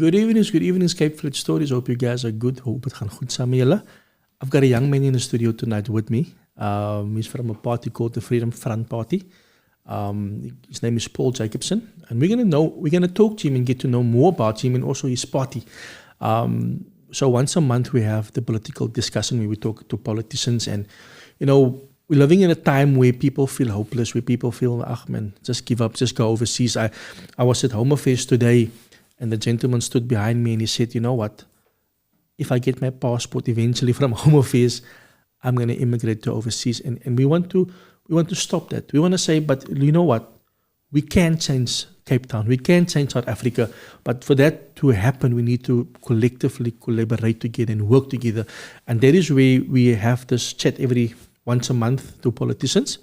Good evening, Cape Flip Stories. Hope you guys are good. Hope het gaan goed samen met jullie. I've got a young man in the studio tonight with me. He's from a party called the Freedom Front Party. His name is Paul Jacobson, and we're gonna talk to him and get to know more about him and also his party. So once a month we have the political discussion where we talk to politicians, and we're living in a time where people feel hopeless, where people feel, man, just give up, just go overseas. I was at Home Affairs today, and the gentleman stood behind me and he said, you know what, if I get my passport eventually from Home Affairs, I'm going to immigrate to overseas. And we want to stop that. We want to say, but you know what, we can change Cape Town, we can change South Africa, but for that to happen, we need to collectively collaborate together and work together. And that is where we have this chat once a month to politicians,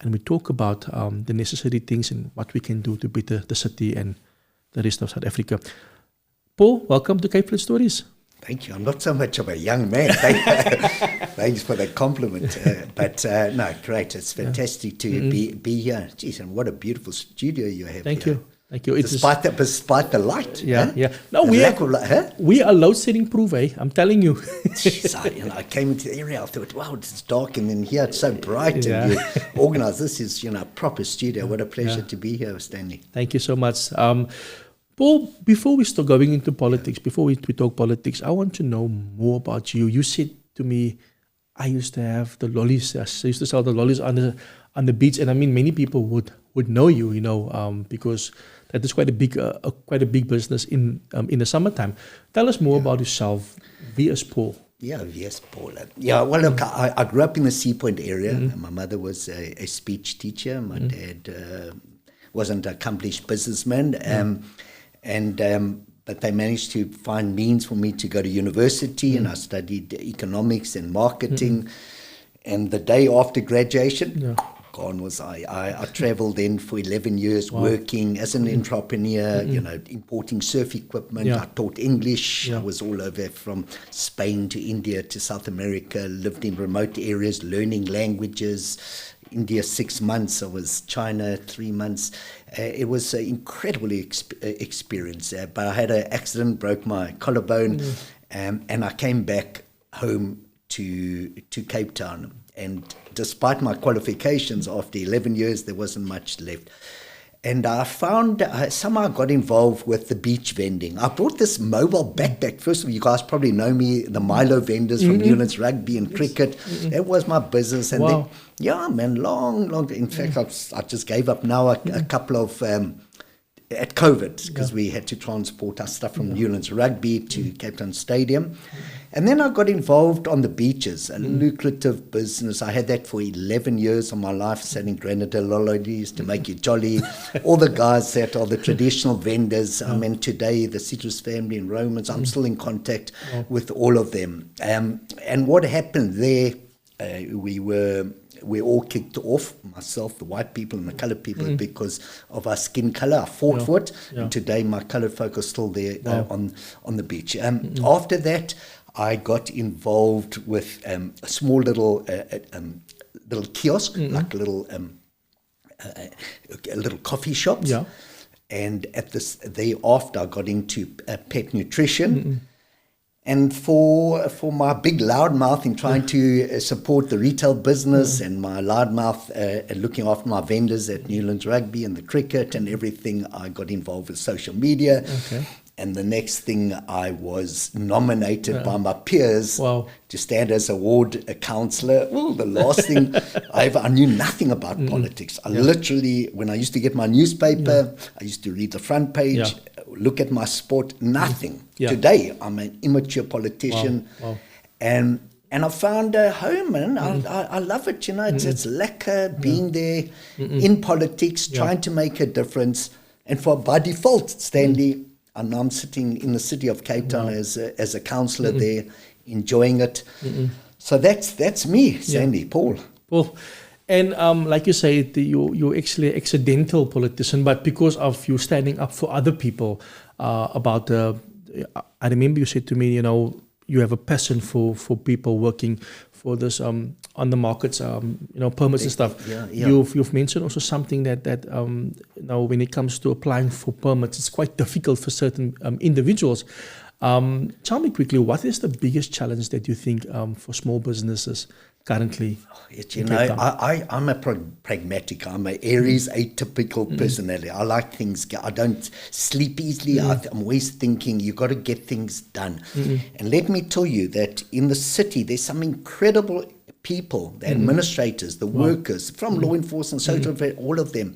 and we talk about the necessary things and what we can do to better the city and the rest of South Africa. Paul, welcome to Cape Flip Stories. Thank you. I'm not so much of a young man. Thanks for that compliment. No, great. It's fantastic to be here. Jeez, and what a beautiful studio you have. Thank here. you. Thank you. Despite the light. Yeah. No, we are load setting proof, I'm telling you. Jeez, I came into the area, I thought, wow, it's dark, and then here it's so bright, and you organize. This is, a proper studio. What a pleasure to be here, Stanley. Thank you so much. Paul, before we start going into politics, before we talk politics, I want to know more about you. You said to me, I used to have the lollies. I used to sell the lollies on the beach, and I mean, many people would know you, because that is quite a big business in the summertime. Tell us more about yourself. Wie is Paul? Yes, Paul. Well, look, I grew up in the Sea Point area. My mother was a speech teacher. My dad was an accomplished businessman. But they managed to find means for me to go to university, and I studied economics and marketing. And the day after graduation, gone was I. I traveled then for 11 years working as an entrepreneur, importing surf equipment. I taught English. I was all over from Spain to India to South America, lived in remote areas, learning languages. India 6 months, I was China 3 months. It was an incredible experience, but I had an accident, broke my collarbone, and I came back home to Cape Town. And despite my qualifications, after 11 years, there wasn't much left. And I found, somehow I got involved with the beach vending. I bought this mobile backpack. First of all, you guys probably know me, the Milo vendors from Newlands Rugby and cricket. That was my business. And then, long. In fact, I just gave up now a couple of, at COVID, because we had to transport our stuff from Newlands Rugby to Cape Town Stadium. And then I got involved on the beaches, a lucrative business. I had that for 11 years of my life, selling Grenadine lollies to make you jolly. All the guys that are the traditional vendors. I mean, today, the Citrus family in Romans, I'm still in contact with all of them. And what happened there, we all kicked off, myself, the white people and the coloured people, because of our skin colour. I fought for it, and today my coloured folk are still there on the beach. After that, I got involved with a small little kiosk, like a little coffee shops. And thereafter, I got into pet nutrition. And for my big loudmouth in trying to support the retail business and my loudmouth looking after my vendors at Newlands Rugby and the cricket and everything, I got involved with social media. And the next thing, I was nominated by my peers to stand as award councillor. Well, the last thing, I knew nothing about politics. I literally, when I used to get my newspaper, I used to read the front page, look at my sport, nothing. Today, I'm an immature politician. And I found a home, and I love it. It's lekker being there in politics, trying to make a difference. And by default, Stanley, and I'm sitting in the city of Cape Town as a councillor there, enjoying it. So that's me, Sandy, Paul. And like you say, you're actually an accidental politician, but because of you standing up for other people, I remember you said to me, you have a passion for people working for this on the markets, permits and stuff. Yeah. You've mentioned also something that when it comes to applying for permits, it's quite difficult for certain individuals. Tell me quickly, what is the biggest challenge that you think for small businesses currently? I'm a pragmatic. I'm an Aries atypical personality. I like things. I don't sleep easily. I'm always thinking you got to get things done. And let me tell you that in the city, there's some incredible people, the administrators, the workers, from law enforcement, social welfare, all of them.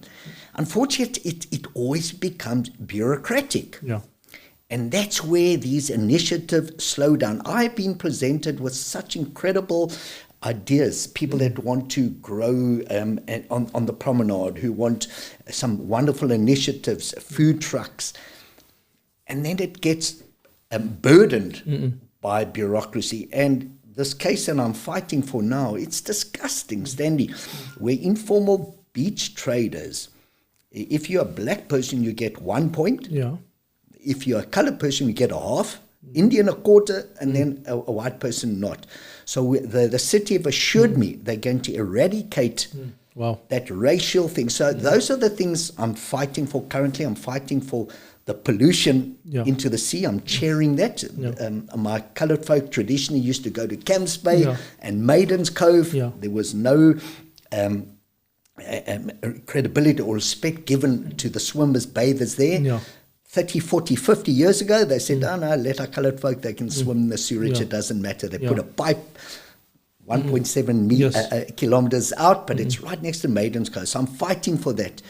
Unfortunately, it always becomes bureaucratic. Yeah. And that's where these initiatives slow down. I've been presented with such incredible ideas, people that want to grow on the promenade, who want some wonderful initiatives, food trucks. And then it gets burdened by bureaucracy. And this case that I'm fighting for now, it's disgusting, Stanley, where informal beach traders, if you're a black person, you get 1 point. Yeah. If you're a colored person, you get a half, Indian a quarter, and then a white person not. So the city have assured me they're going to eradicate that racial thing. So those are the things I'm fighting for currently. I'm fighting for the pollution into the sea. I'm chairing that. My colored folk traditionally used to go to Camps Bay and Maiden's Cove. There was no credibility or respect given to the swimmers, bathers there. 30, 40, 50 years ago, they said, no, let our coloured folk, they can swim in the sewage, it doesn't matter. They put a pipe 1.7 kilometres out, but it's right next to Maiden's Cove. So I'm fighting for that.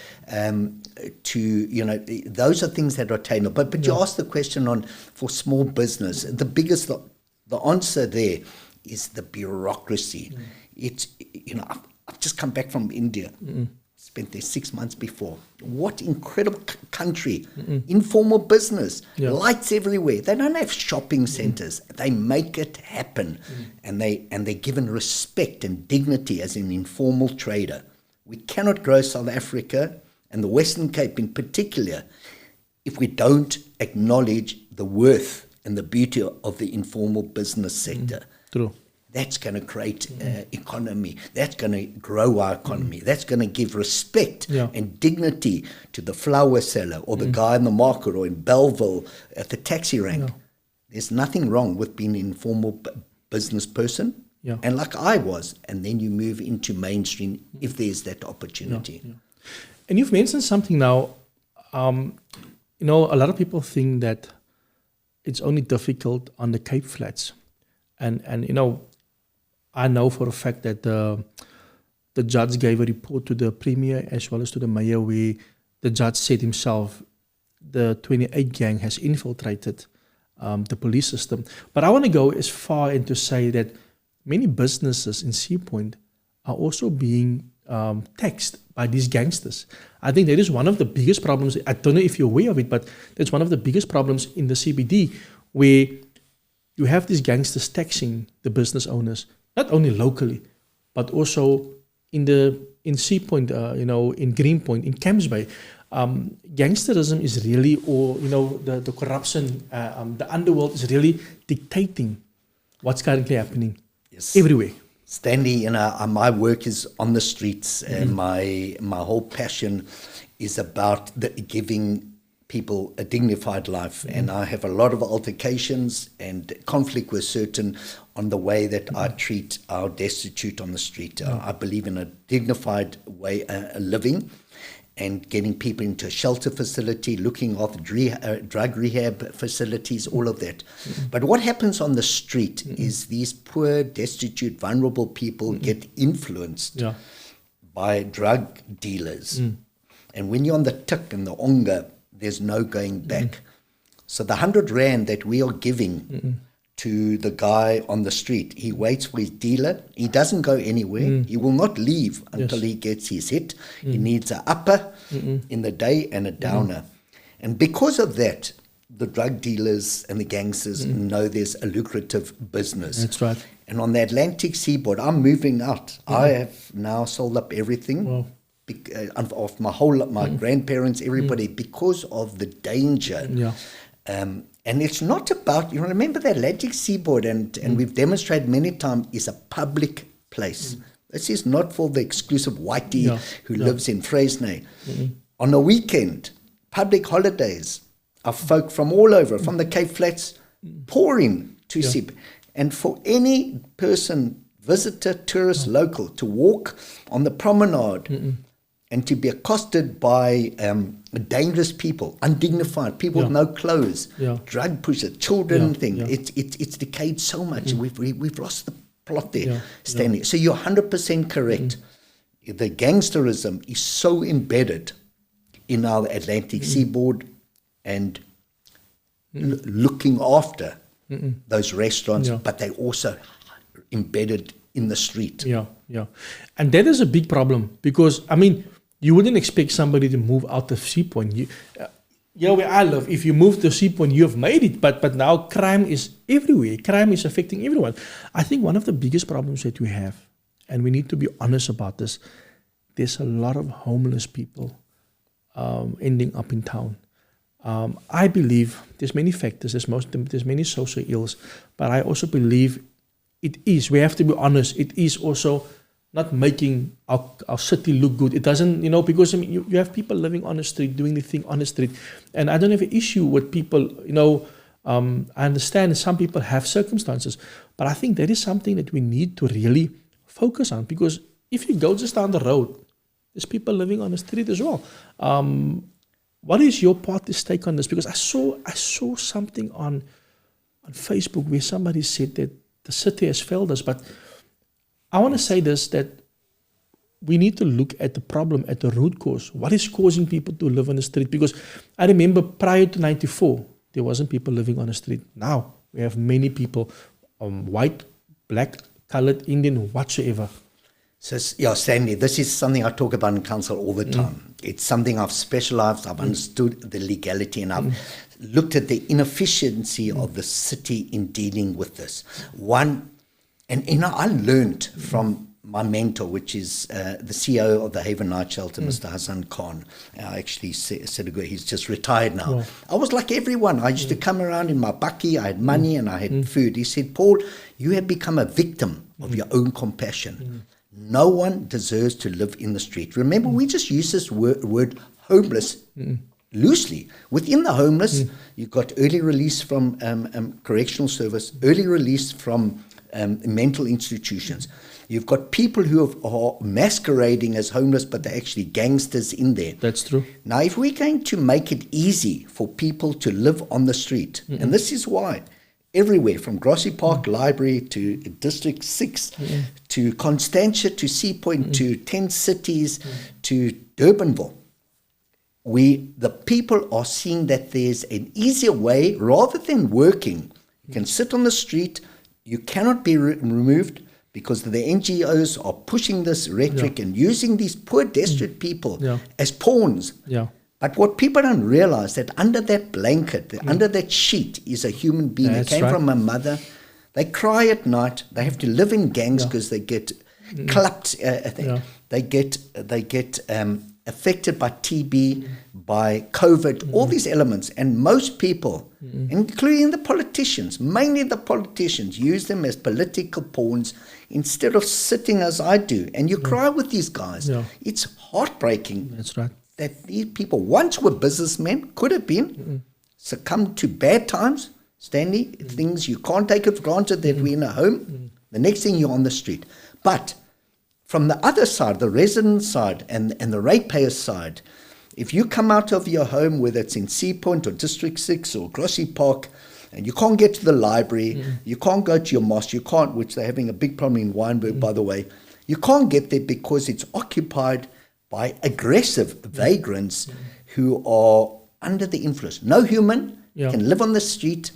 Those are things that are attainable. But you asked the question for small business. The answer there is the bureaucracy. It's, I've just come back from India. Spent there 6 months before. What incredible country. Informal business. Lights everywhere. They don't have shopping centres. They make it happen. And they're given respect and dignity as an informal trader. We cannot grow South Africa and the Western Cape in particular if we don't acknowledge the worth and the beauty of the informal business sector. True. That's going to create economy. That's going to grow our economy. That's going to give respect and dignity to the flower seller or the guy in the market or in Belleville at the taxi rank. There's nothing wrong with being an informal business person. And like I was. And then you move into mainstream if there's that opportunity. And you've mentioned something now. A lot of people think that it's only difficult on the Cape Flats. And I know for a fact that the judge gave a report to the Premier as well as to the Mayor where the judge said himself the 28 gang has infiltrated the police system. But I want to go as far and to say that many businesses in Sea Point are also being taxed by these gangsters. I think that is one of the biggest problems. I don't know if you're aware of it, but that's one of the biggest problems in the CBD where you have these gangsters taxing the business owners, not only locally, but also in Sea Point, in Greenpoint, in Camps Bay. Gangsterism is really, or the corruption, the underworld is really dictating what's currently happening everywhere. Stanley, my work is on the streets, and my whole passion is about giving people a dignified life, and I have a lot of altercations and conflict with certain on the way that I treat our destitute on the street. I believe in a dignified way of living and getting people into a shelter facility, looking after drug rehab facilities, all of that. But what happens on the street is these poor, destitute, vulnerable people get influenced by drug dealers. And when you're on the tik and the onga, there's no going back. So the 100 Rand that we are giving to the guy on the street, he waits for his dealer. He doesn't go anywhere. He will not leave until he gets his hit. He needs an upper in the day and a downer. And because of that, the drug dealers and the gangsters know there's a lucrative business. That's right. And on the Atlantic seaboard, I'm moving out. I have now sold up everything. Wow. Of my grandparents, everybody, because of the danger. And it's not about, remember the Atlantic seaboard, and we've demonstrated many times, is a public place. This is not for the exclusive whitey who lives in Fresnay. On a weekend, public holidays, are folk from all over, from the Cape Flats, pouring to see. And for any person, visitor, tourist, local, to walk on the promenade and to be accosted by dangerous people, undignified people with no clothes, drug pushers, children, it's decayed so much. We've lost the plot there, Stanley. So you're 100% correct. The gangsterism is so embedded in our Atlantic seaboard and looking after those restaurants, but they also embedded in the street. And that is a big problem because, I mean, you wouldn't expect somebody to move out of Sea Point. Where I live, if you move to Sea Point, you have made it. But now crime is everywhere. Crime is affecting everyone. I think one of the biggest problems that we have, and we need to be honest about this, there's a lot of homeless people ending up in town. I believe there's many factors, there's many social ills, but I also believe we have to be honest, it is also not making our city look good. It doesn't, because I mean, you have people living on the street, doing the thing on the street, and I don't have an issue with people, I understand some people have circumstances, but I think that is something that we need to really focus on, because if you go just down the road, there's people living on the street as well. What is your party's take on this? Because I saw something on Facebook where somebody said that the city has failed us, but I want to say this, that we need to look at the problem, at the root cause. What is causing people to live on the street? Because I remember prior to 94, there wasn't people living on the street. Now we have many people, white, black, colored, Indian, whatsoever. So, Stanley, this is something I talk about in council all the time. It's something I've specialized, I've understood the legality, and I've looked at the inefficiency of the city in dealing with this. I learned from my mentor, which is the CEO of the Haven Night Shelter, Mr. Hassan Khan. I actually said he's just retired now. I was like everyone. I used to come around in my bakkie, I had money and I had food. He said, Paul, you have become a victim of your own compassion. No one deserves to live in the street. Remember, we just use this word homeless loosely. Within the homeless, you've got early release from correctional service, early release from mental institutions. You've got people who are masquerading as homeless, but they're actually gangsters in there. That's true. Now, if we're going to make it easy for people to live on the street, and this is why, everywhere from Grassy Park Library to District 6 to Constantia to Sea Point to 10 cities to Durbanville, the people are seeing that there's an easier way rather than working. You can sit on the street, you cannot be removed because the NGOs are pushing this rhetoric and using these poor, desperate people as pawns. But what people don't realize, that under that blanket, under that sheet is a human being. They came from a mother. They cry at night. They have to live in gangs because they get clapped. They get affected by TB, by COVID, all these elements. And most people, including the politicians, mainly the politicians, use them as political pawns instead of sitting as I do. And you cry with these guys. It's heartbreaking. That's right. That these people once were businessmen, could have been, succumbed to bad times, Stanley, things you can't take it for granted that we're in a home. The next thing you're on the street. But from the other side, the resident side and the ratepayer side, if you come out of your home, whether it's in Sea Point or District 6 or Grassy Park, and you can't get to the library, you can't go to your mosque, you can't, which they're having a big problem in Wynberg, by the way, you can't get there because it's occupied by aggressive vagrants who are under the influence. No human can live on the street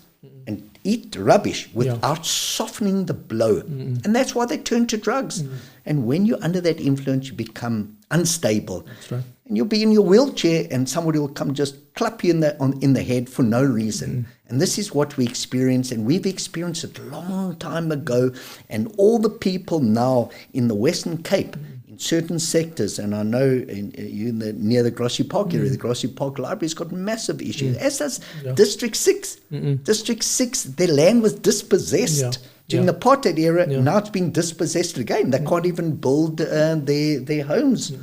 and eat rubbish without softening the blow. And that's why they turn to drugs. And when you're under that influence, you become unstable. That's right. And you'll be in your wheelchair and somebody will come just clap you in the head for no reason. And this is what we experience, and we've experienced it a long time ago. And all the people now in the Western Cape, in certain sectors, and I know near the Grassy Park area, the Grassy Park Library's got massive issues, as does District 6. District 6, their land was dispossessed During the apartheid era, now it's been dispossessed again. They can't even build their homes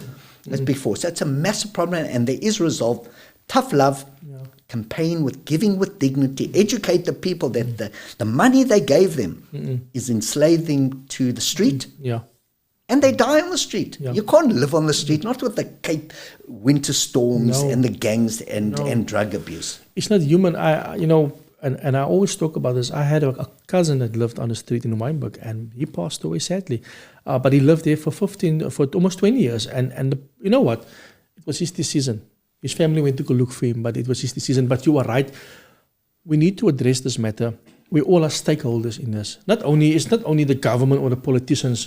as before. So it's a massive problem, and there is resolve. Tough love, campaign with giving with dignity, educate the people that the money they gave them is enslaving to the street. And they die on the street. You can't live on the street, not with the Cape winter storms and the gangs and drug abuse. It's not human. And I always talk about this. I had a cousin that lived on the street in Wynberg, and he passed away sadly. But he lived there for almost 20 years. And you know what? It was his decision. His family went to go look for him, but it was his decision. But you are right. We need to address this matter. We all are stakeholders in this. It's not only the government or the politicians,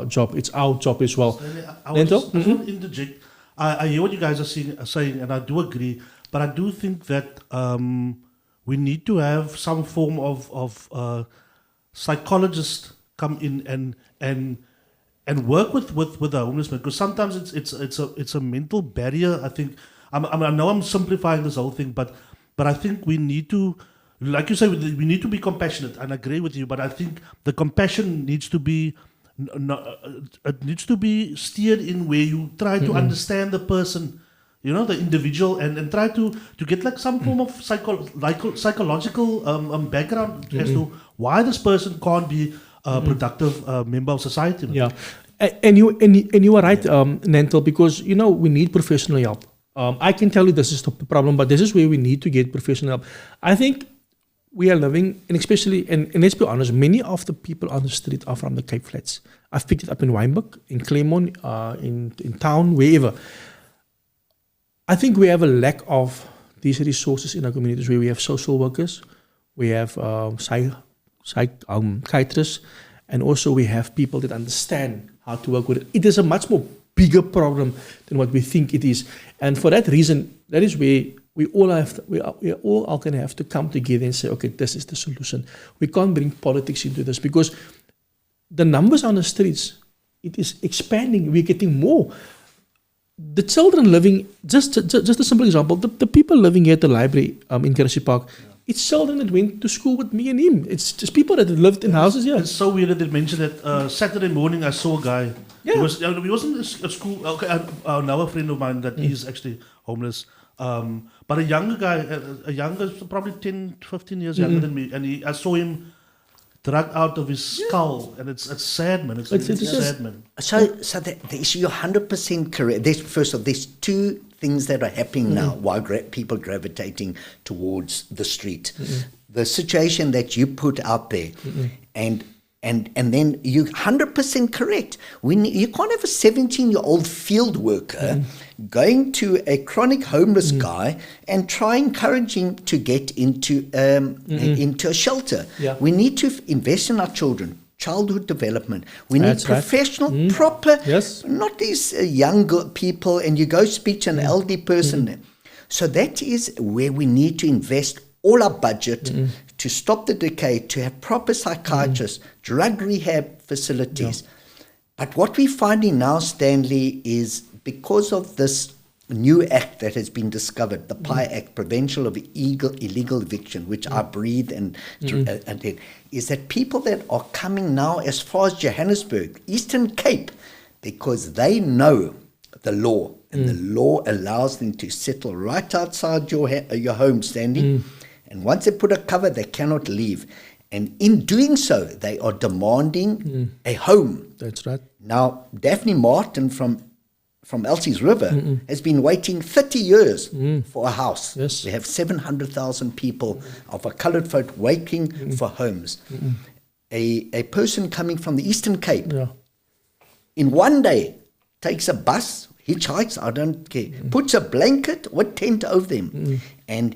job. It's our job as well. I want to interject. I hear what you guys are saying, and I do agree. But I do think that we need to have some form of psychologist come in and work with the homeless man, because sometimes it's a mental barrier. I think I know I'm simplifying this whole thing, but I think we need to, like you say, we need to be compassionate, and I agree with you. But I think the compassion needs to be steered in where you try to understand the person, the individual, and try to get like some form of psychological background as to why this person can't be a productive member of society. Yeah, and you are right, Nantel, because we need professional help. I can tell you this is the problem, but this is where we need to get professional help. I think we are living, and especially, and let's be honest, many of the people on the street are from the Cape Flats. I've picked it up in Wynberg, in Claremont, in town, wherever. I think we have a lack of these resources in our communities, where we have social workers, we have psychiatrists, and also we have people that understand how to work with it. It is a much more bigger problem than what we think it is. And for that reason, that is where we all are going to have to come together and say, okay, this is the solution. We can't bring politics into this, because the numbers on the streets, it is expanding. We're getting more. The children living, just a simple example, the people living here at the library in Karachi Park, it's children that went to school with me and him. It's just people that lived in houses here. It's so weird that they mentioned that Saturday morning I saw a guy. He wasn't at school. Okay, another friend of mine that is actually homeless. But a younger guy, probably 10, 15 years younger than me, and I saw him dragged out of his skull, and it's sad, man. It's sad, man. So the issue, you're 100% correct. There's two things that are happening now while people gravitating towards the street. The situation that you put out there, and then you're 100% correct. You can't have a 17-year-old field worker going to a chronic homeless guy and try encouraging to get into a shelter. Yeah. We need to invest in our children, childhood development. We need professional, proper, not these young people, and you go speak to an elderly person. So that is where we need to invest all our budget to stop the decay, to have proper psychiatrists, drug rehab facilities. But what we're finding now, Stanley, is because of this new act that has been discovered, the PI Act, Prevention of Illegal Eviction, which I breathe and is that people that are coming now as far as Johannesburg, Eastern Cape, because they know the law, and the law allows them to settle right outside your home, Stanley. And once they put a cover, they cannot leave. And in doing so, they are demanding a home. That's right. Now, Daphne Martin from Elsie's River has been waiting 30 years for a house. Yes. We have 700,000 people of our coloured folk waiting for homes. A person coming from the Eastern Cape in one day takes a bus, hitchhikes, I don't care, puts a blanket or tent over them, and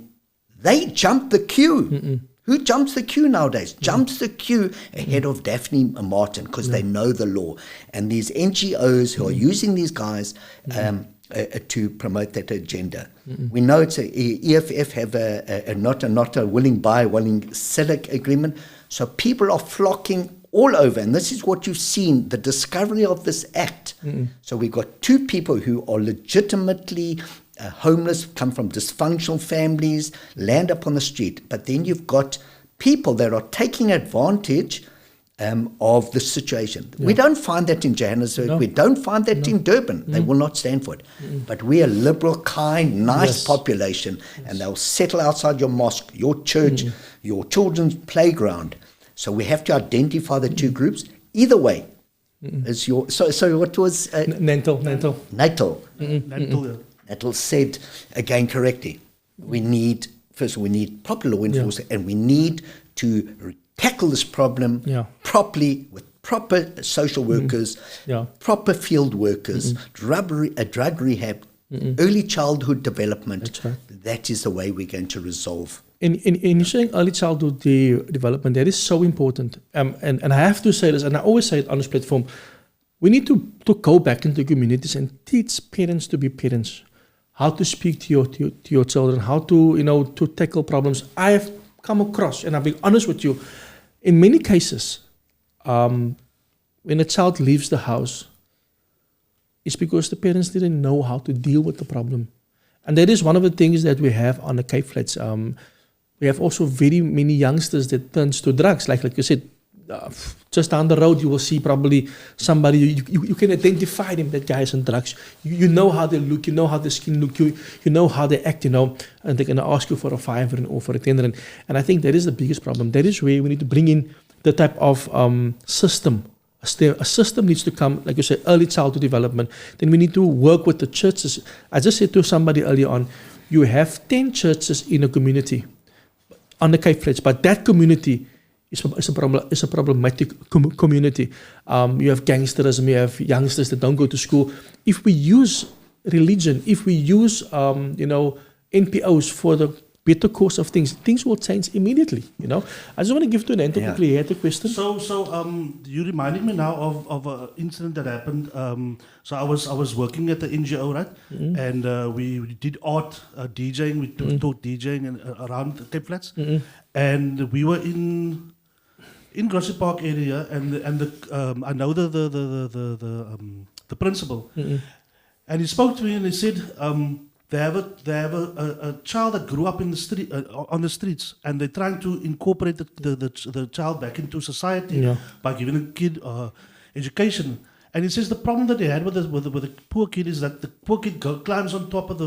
they jump the queue. Who jumps the queue nowadays? Jumps the queue ahead of Daphne Martin, because they know the law. And these NGOs who are using these guys to promote that agenda. We know it's EFF have a not a willing buy, willing seller agreement. So people are flocking all over. And this is what you've seen, the discovery of this act. So we've got two people who are legitimately homeless, come from dysfunctional families, land up on the street. But then you've got people that are taking advantage of the situation. We don't find that in Johannesburg. We don't find that in Durban. They will not stand for it. But we're a liberal, kind, nice population, and they'll settle outside your mosque, your church, your children's playground. So we have to identify the two groups. Either way, is your so what was Natal. Natal, Natal said again correctly. We need proper law enforcement, and we need to tackle this problem properly with proper social workers, proper field workers, drug rehab, early childhood development. That's right. That is the way we're going to resolve. In saying early childhood development, that is so important. And I have to say this, and I always say it on this platform, we need to go back into communities and teach parents to be parents, how to speak to your children, how to to tackle problems. I have come across, and I'll be honest with you, in many cases, when a child leaves the house, it's because the parents didn't know how to deal with the problem. And that is one of the things that we have on the Cape Flats. We have also very many youngsters that turns to drugs. Like you said, just down the road, you will see probably somebody, you can identify them, that guy is on drugs. You know how they look, you know how their skin look, you know how they act, and they're going to ask you for a $5 or for a $10. And I think that is the biggest problem. That is where we need to bring in the type of system. A system needs to come, like you said, early childhood development. Then we need to work with the churches. I just said to somebody earlier on, you have 10 churches in a community on the Cape Flats, but that community is a problematic community. You have gangsterism, you have youngsters that don't go to school. If we use religion, if we use NPOs for the better course of things will change immediately. I just want to give to Nento quickly. He had a question. So you reminding me now of an incident that happened. So I was working at the NGO, right? And we did art DJing. We taught DJing around the Cape Flats, and we were in Grassy Park area, and I know the principal, and he spoke to me and he said. They have a child that grew up in the street on the streets, and they're trying to incorporate the child back into society by giving the kid education. And he says the problem that they had with the poor kid is that the poor kid climbs on top of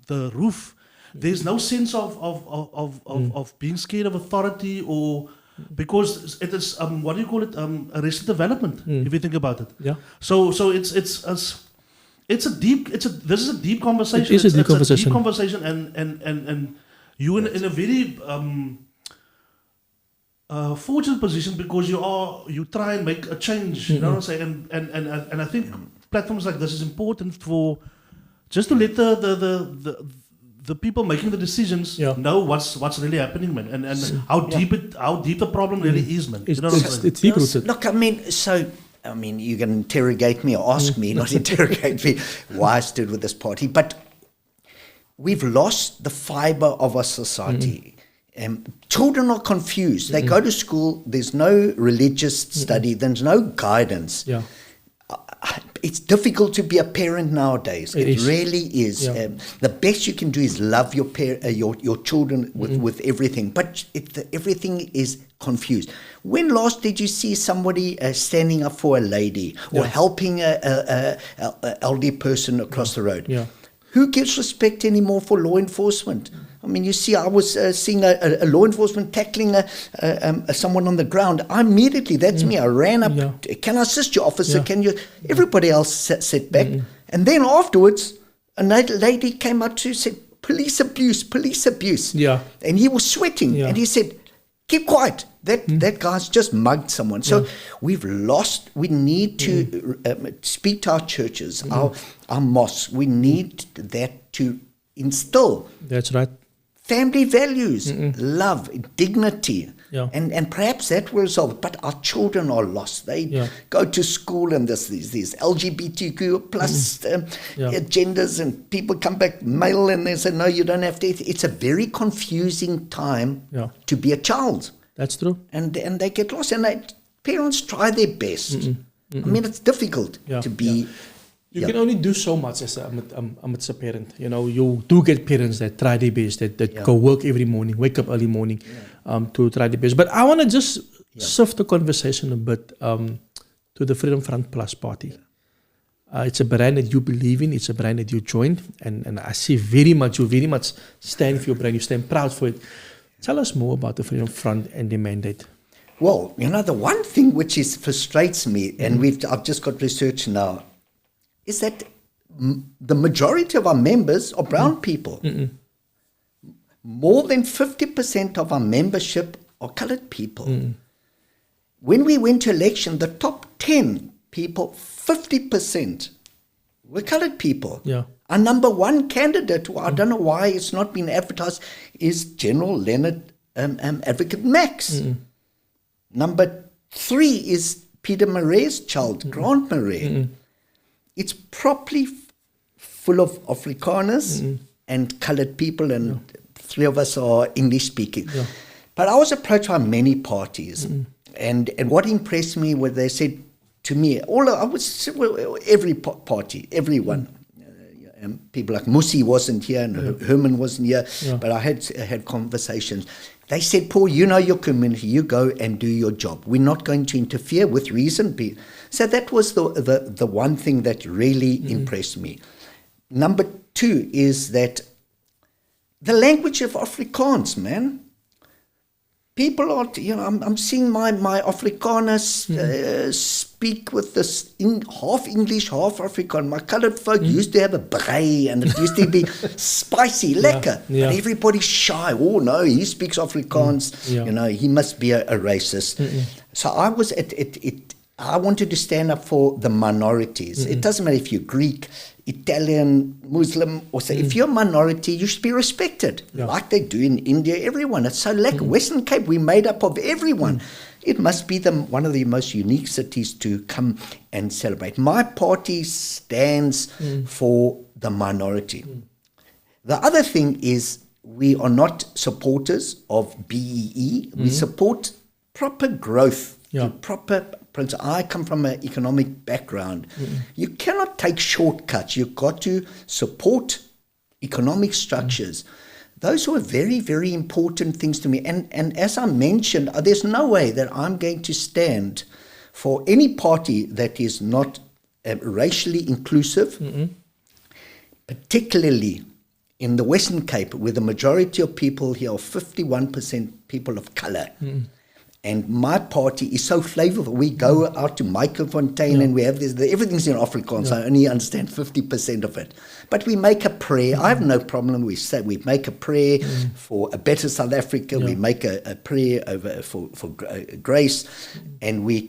the roof. There's no sense of being scared of authority, or because it is what do you call it, arrested development, if you think about it. So this is a deep conversation. It is a deep conversation. It's a deep conversation, and you in a very fortunate position, because you try and make a change. You know what I'm saying? And I think platforms like this is important for just to let the people making the decisions know what's really happening, man, and how deep the problem really is, man. It's deep rooted. Look, I mean, you can interrogate me or ask me, not interrogate me, why I stood with this party. But we've lost the fiber of our society. Children are confused. They go to school, there's no religious study, there's no guidance. It's difficult to be a parent nowadays. It really is. The best you can do is love your children with everything, but everything is confused. When last did you see somebody standing up for a lady or helping a elderly person across the road? Who gives respect anymore for law enforcement? I mean, you see, I was seeing a law enforcement tackling someone on the ground. That's me. I ran up. Can I assist you, officer? Can you? Everybody else sat back. And then afterwards, another lady came up to say, police abuse. And he was sweating. And he said, keep quiet. That guy's just mugged someone. So we've lost. We need to speak to our churches, our mosques. We need that to instill. That's right. Family values, love, dignity, and perhaps that will resolve. But our children are lost. They go to school, and there's these LGBTQ plus agendas, and people come back male, and they say, no, you don't have to. It's a very confusing time to be a child. That's true. And they get lost, and parents try their best. I mean, it's difficult to be... You can only do so much as a parent. You do get parents that try their best, that go work every morning, wake up early morning to try their best. But I want to just shift the conversation a bit to the Freedom Front Plus Party. It's a brand that you believe in. It's a brand that you joined. And I see you very much stand for your brand. You stand proud for it. Tell us more about the Freedom Front and the mandate. Well, the one thing which frustrates me, and I've just got research now, is that the majority of our members are brown people. More than 50% of our membership are coloured people. When we went to election, the top 10 people, 50% were coloured people. Yeah. Our number one candidate, I don't know why it's not been advertised, is General Leonard Advocate Max. Number 3 is Peter Murray's child, Grant Murray. It's properly full of Afrikaners and coloured people, and 3 of us are English speaking. Yeah. But I was approached by many parties, and what impressed me was they said to me, every party, everyone. People like Musi wasn't here, and Herman wasn't here, but I had conversations. They said, Paul, you know your community, you go and do your job. We're not going to interfere with reason. So that was the one thing that really impressed me. Number 2 is that the language of Afrikaans, man. People are, I'm seeing my Afrikaners speak with this half English, half Afrikaans. My coloured folk used to have a brei, and it used to be spicy, lekker. Yeah. And everybody's shy. Oh, no, he speaks Afrikaans. He must be a racist. So I was I wanted to stand up for the minorities. It doesn't matter if you're Greek, Italian, Muslim, or so. If you're a minority, you should be respected, like they do in India, everyone. It's so like Western Cape, we're made up of everyone. It must be one of the most unique cities to come and celebrate. My party stands for the minority. The other thing is we are not supporters of BEE. We support proper growth, proper principle. I come from an economic background. You cannot take shortcuts. You've got to support economic structures. Those were very, very important things to me. And as I mentioned, there's no way that I'm going to stand for any party that is not racially inclusive, particularly in the Western Cape, where the majority of people here are 51% people of colour. And my party is so flavorful. We go out to Microfontein and we have this, everything's in Afrikaans. I only understand 50% of it. But we make a prayer. I have no problem. We make a prayer for a better South Africa. We make a prayer for grace. And we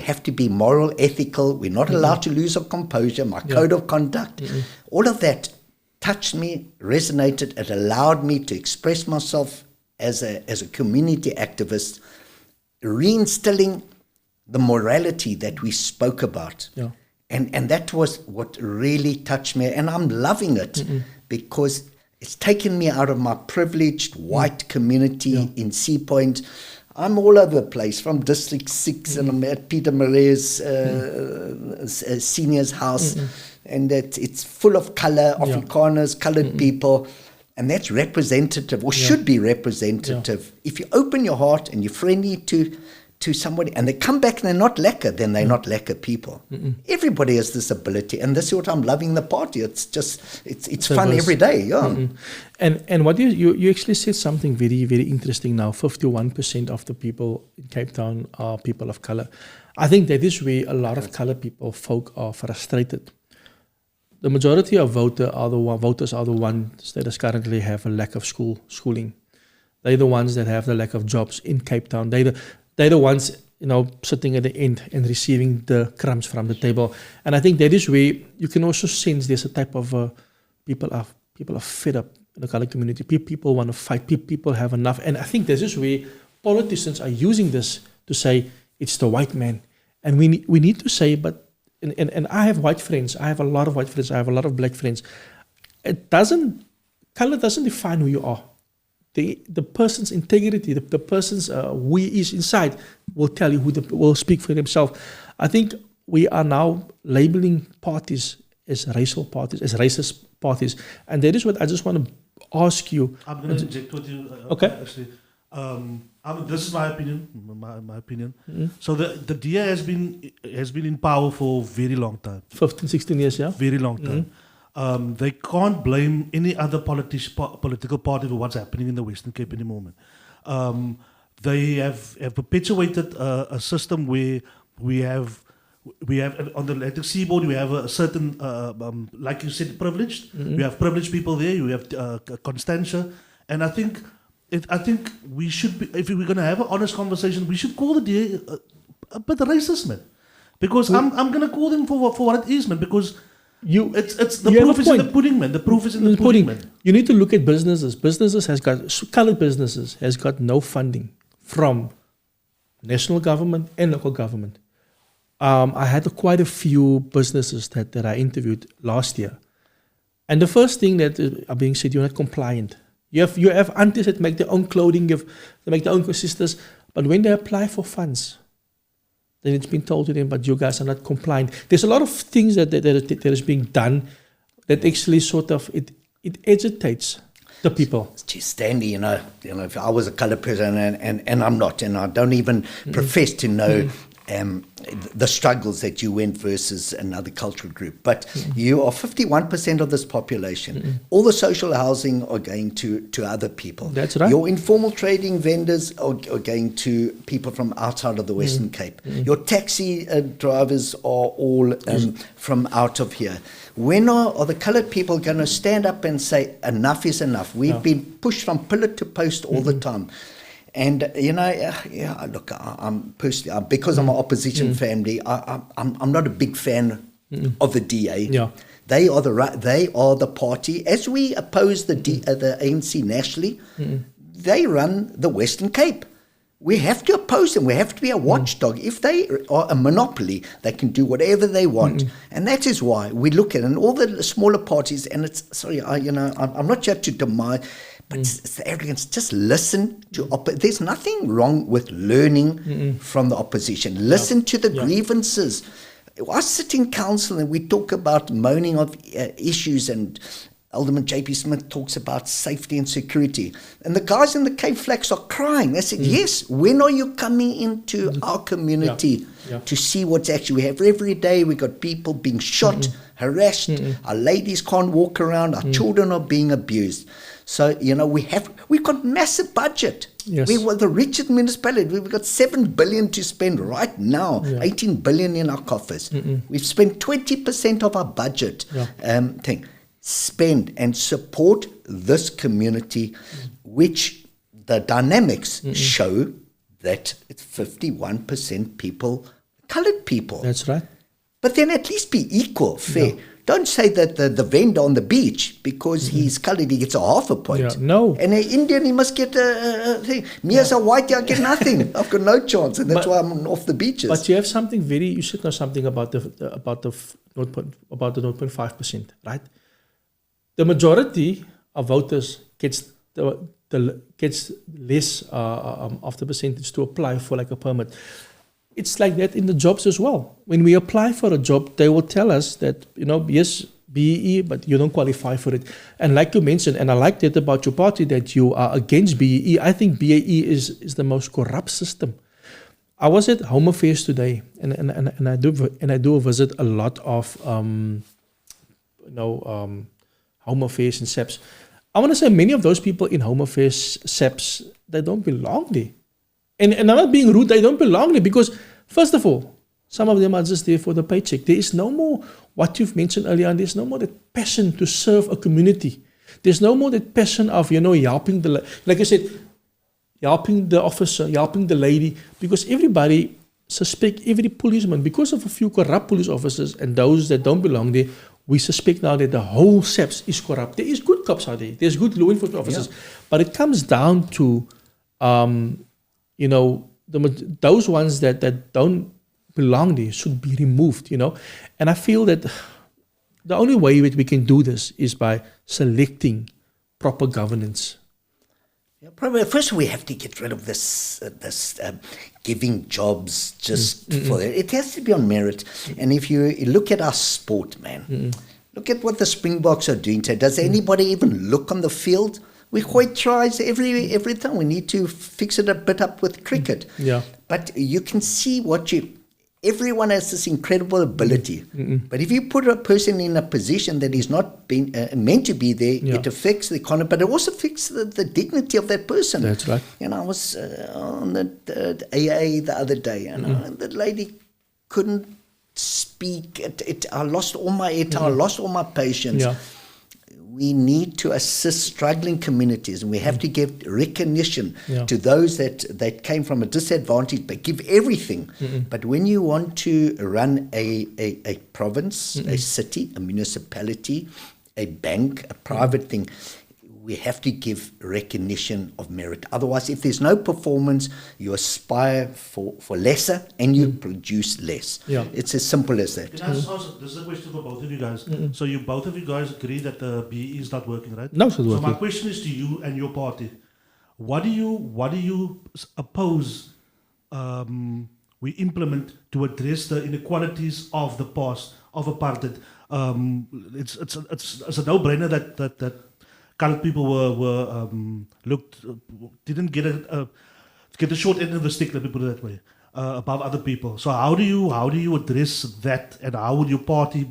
have to be moral, ethical. We're not allowed to lose our composure. My code of conduct. All of that touched me, resonated. It allowed me to express myself as a community activist, reinstilling the morality that we spoke about. And that was what really touched me. And I'm loving it because it's taken me out of my privileged white community in Sea Point. I'm all over the place, from District 6, and I'm at Peter Murray's senior's house. And it's full of colour, Afrikaners, coloured people. And that's representative, or should be representative. If you open your heart and you're friendly to somebody, and they come back and they're not lekker, then they're not lekker people. Everybody has this ability, and this is what I'm loving the party. It's just, it's fun every day. And what you actually said something very, very interesting now. 51% of the people in Cape Town are people of colour. I think that is where a lot of colour folk are frustrated. The majority of voters are the ones that currently have a lack of schooling. They're the ones that have the lack of jobs in Cape Town. They're the ones, sitting at the end and receiving the crumbs from the table. And I think that is where you can also sense there's a type of people are fed up in the colour community. People want to fight. People have enough. And I think this is where politicians are using this to say it's the white man. And we need to say, but. And I have white friends. I have a lot of white friends. I have a lot of black friends. Color doesn't define who you are. The person's integrity, the person's who he is inside will tell you, will speak for himself. I think we are now labeling parties as racial parties, as racist parties. And that is what I just want to ask you. I'm going to inject with you. Okay. Actually, This is my opinion. My opinion. So the DA has been in power for a very long time. 15, 16 years, yeah. Very long time. They can't blame any other political party for what's happening in the Western Cape anymore. They have perpetuated a system where we have on the Atlantic seaboard, we have a certain, like you said, privileged. We have privileged people there. You have Constantia, and I think we should be, if we're going to have an honest conversation, we should call the DA a bit racist, man. Because I'm going to call them for what it is, man. Because it's the proof is in the pudding, man. The proof is in the pudding, man. You need to look at businesses. Colored businesses has got no funding from national government and local government. I had quite a few businesses that I interviewed last year. And the first thing that are being said, you're not compliant. You have aunties that make their own clothing, they make their own sisters, but when they apply for funds, then it's been told to them, but you guys are not compliant. There's a lot of things that is being done that actually sort of, it agitates the people. Gee, Stanley, you know, if I was a colored person, and I'm not, and I don't even profess to know the struggles that you went versus another cultural group. But you are 51% of this population. All the social housing are going to other people. That's right. Your informal trading vendors are going to people from outside of the Western Cape. Your taxi drivers are all from out of here. When are the colored people going to stand up and say, enough is enough? We've been pushed from pillar to post all the time. And, you know, look, I'm personally, because I'm an opposition family, I'm not a big fan of the DA. Yeah. They are the party. As we oppose the ANC nationally, they run the Western Cape. We have to oppose them. We have to be a watchdog. If they are a monopoly, they can do whatever they want. And that is why we look at it. And all the smaller parties, and it's, sorry, I'm not here to deny, but it's the arrogance. Just listen to there's nothing wrong with learning from the opposition. Listen to the grievances. I sit in council and we talk about moaning of issues, and Alderman J.P. Smith talks about safety and security. And the guys in the Cape Flags are crying. They said, yes, when are you coming into our community to see what's actually, we have every day, we got people being shot, harassed, our ladies can't walk around, our children are being abused. So, you know, we've got massive budget. Yes. We were the richest municipality. We've got 7 billion to spend right now, 18 billion in our coffers. We've spent 20% of our budget thing. Spend and support this community, which the dynamics show that it's 51% people, colored people. That's right. But then at least be equal, fair. No. Don't say that the vendor on the beach, because he's colored, he gets a half a point. Yeah. No. And an Indian, he must get a thing. Me as a white, I get nothing. I've got no chance, and that's why I'm off the beaches. But you have something you should know something about the 0.5%, right? The majority of voters gets less of the percentage to apply for like a permit. It's like that in the jobs as well. When we apply for a job, they will tell us that, you know, yes, BEE, but you don't qualify for it. And like you mentioned, and I like that about your party, that you are against BEE. I think BEE is the most corrupt system. I was at Home Affairs today, and I do visit a lot of Home Affairs and SEPs. I want to say many of those people in Home Affairs, SEPs, they don't belong there. And I'm not being rude, they don't belong there because, first of all, some of them are just there for the paycheck. There is no more, what you've mentioned earlier on, there's no more that passion to serve a community. There's no more that passion of, helping like I said, helping the officer, helping the lady, because everybody suspect every policeman, because of a few corrupt police officers and those that don't belong there, we suspect now that the whole SEPS is corrupt. There is good cops out there. There's good law enforcement officers. Yeah. But it comes down to, those ones that don't belong there should be removed, And I feel that the only way that we can do this is by selecting proper governance. Yeah, probably first we have to get rid of this giving jobs just for it. It has to be on merit. And if you look at our sport, man, look at what the Springboks are doing today. Does anybody even look on the field? We quite tries every time. We need to fix it a bit up with cricket. Yeah. But you can see everyone has this incredible ability. But if you put a person in a position that is not meant to be there, it affects the economy, but it also affects the dignity of that person. That's right. I was on the AA the other day, and the lady couldn't speak. I lost all my I lost all my patience. Yeah. We need to assist struggling communities, and we have to give recognition to those that came from a disadvantage, but give everything. But when you want to run a province, a city, a municipality, a bank, a private thing, we have to give recognition of merit. Otherwise, if there's no performance, you aspire for lesser and you produce less. Yeah. It's as simple as that. Can I just ask, this is a question for both of you guys. So both of you guys agree that the BE is not working, right? No, it's not So working. my question is to you and your party. What do you oppose we implement to address the inequalities of the past, of apartheid? It's a no-brainer that colored people were didn't get the short end of the stick, let me put it that way, above other people. So how do you address that, and how would your party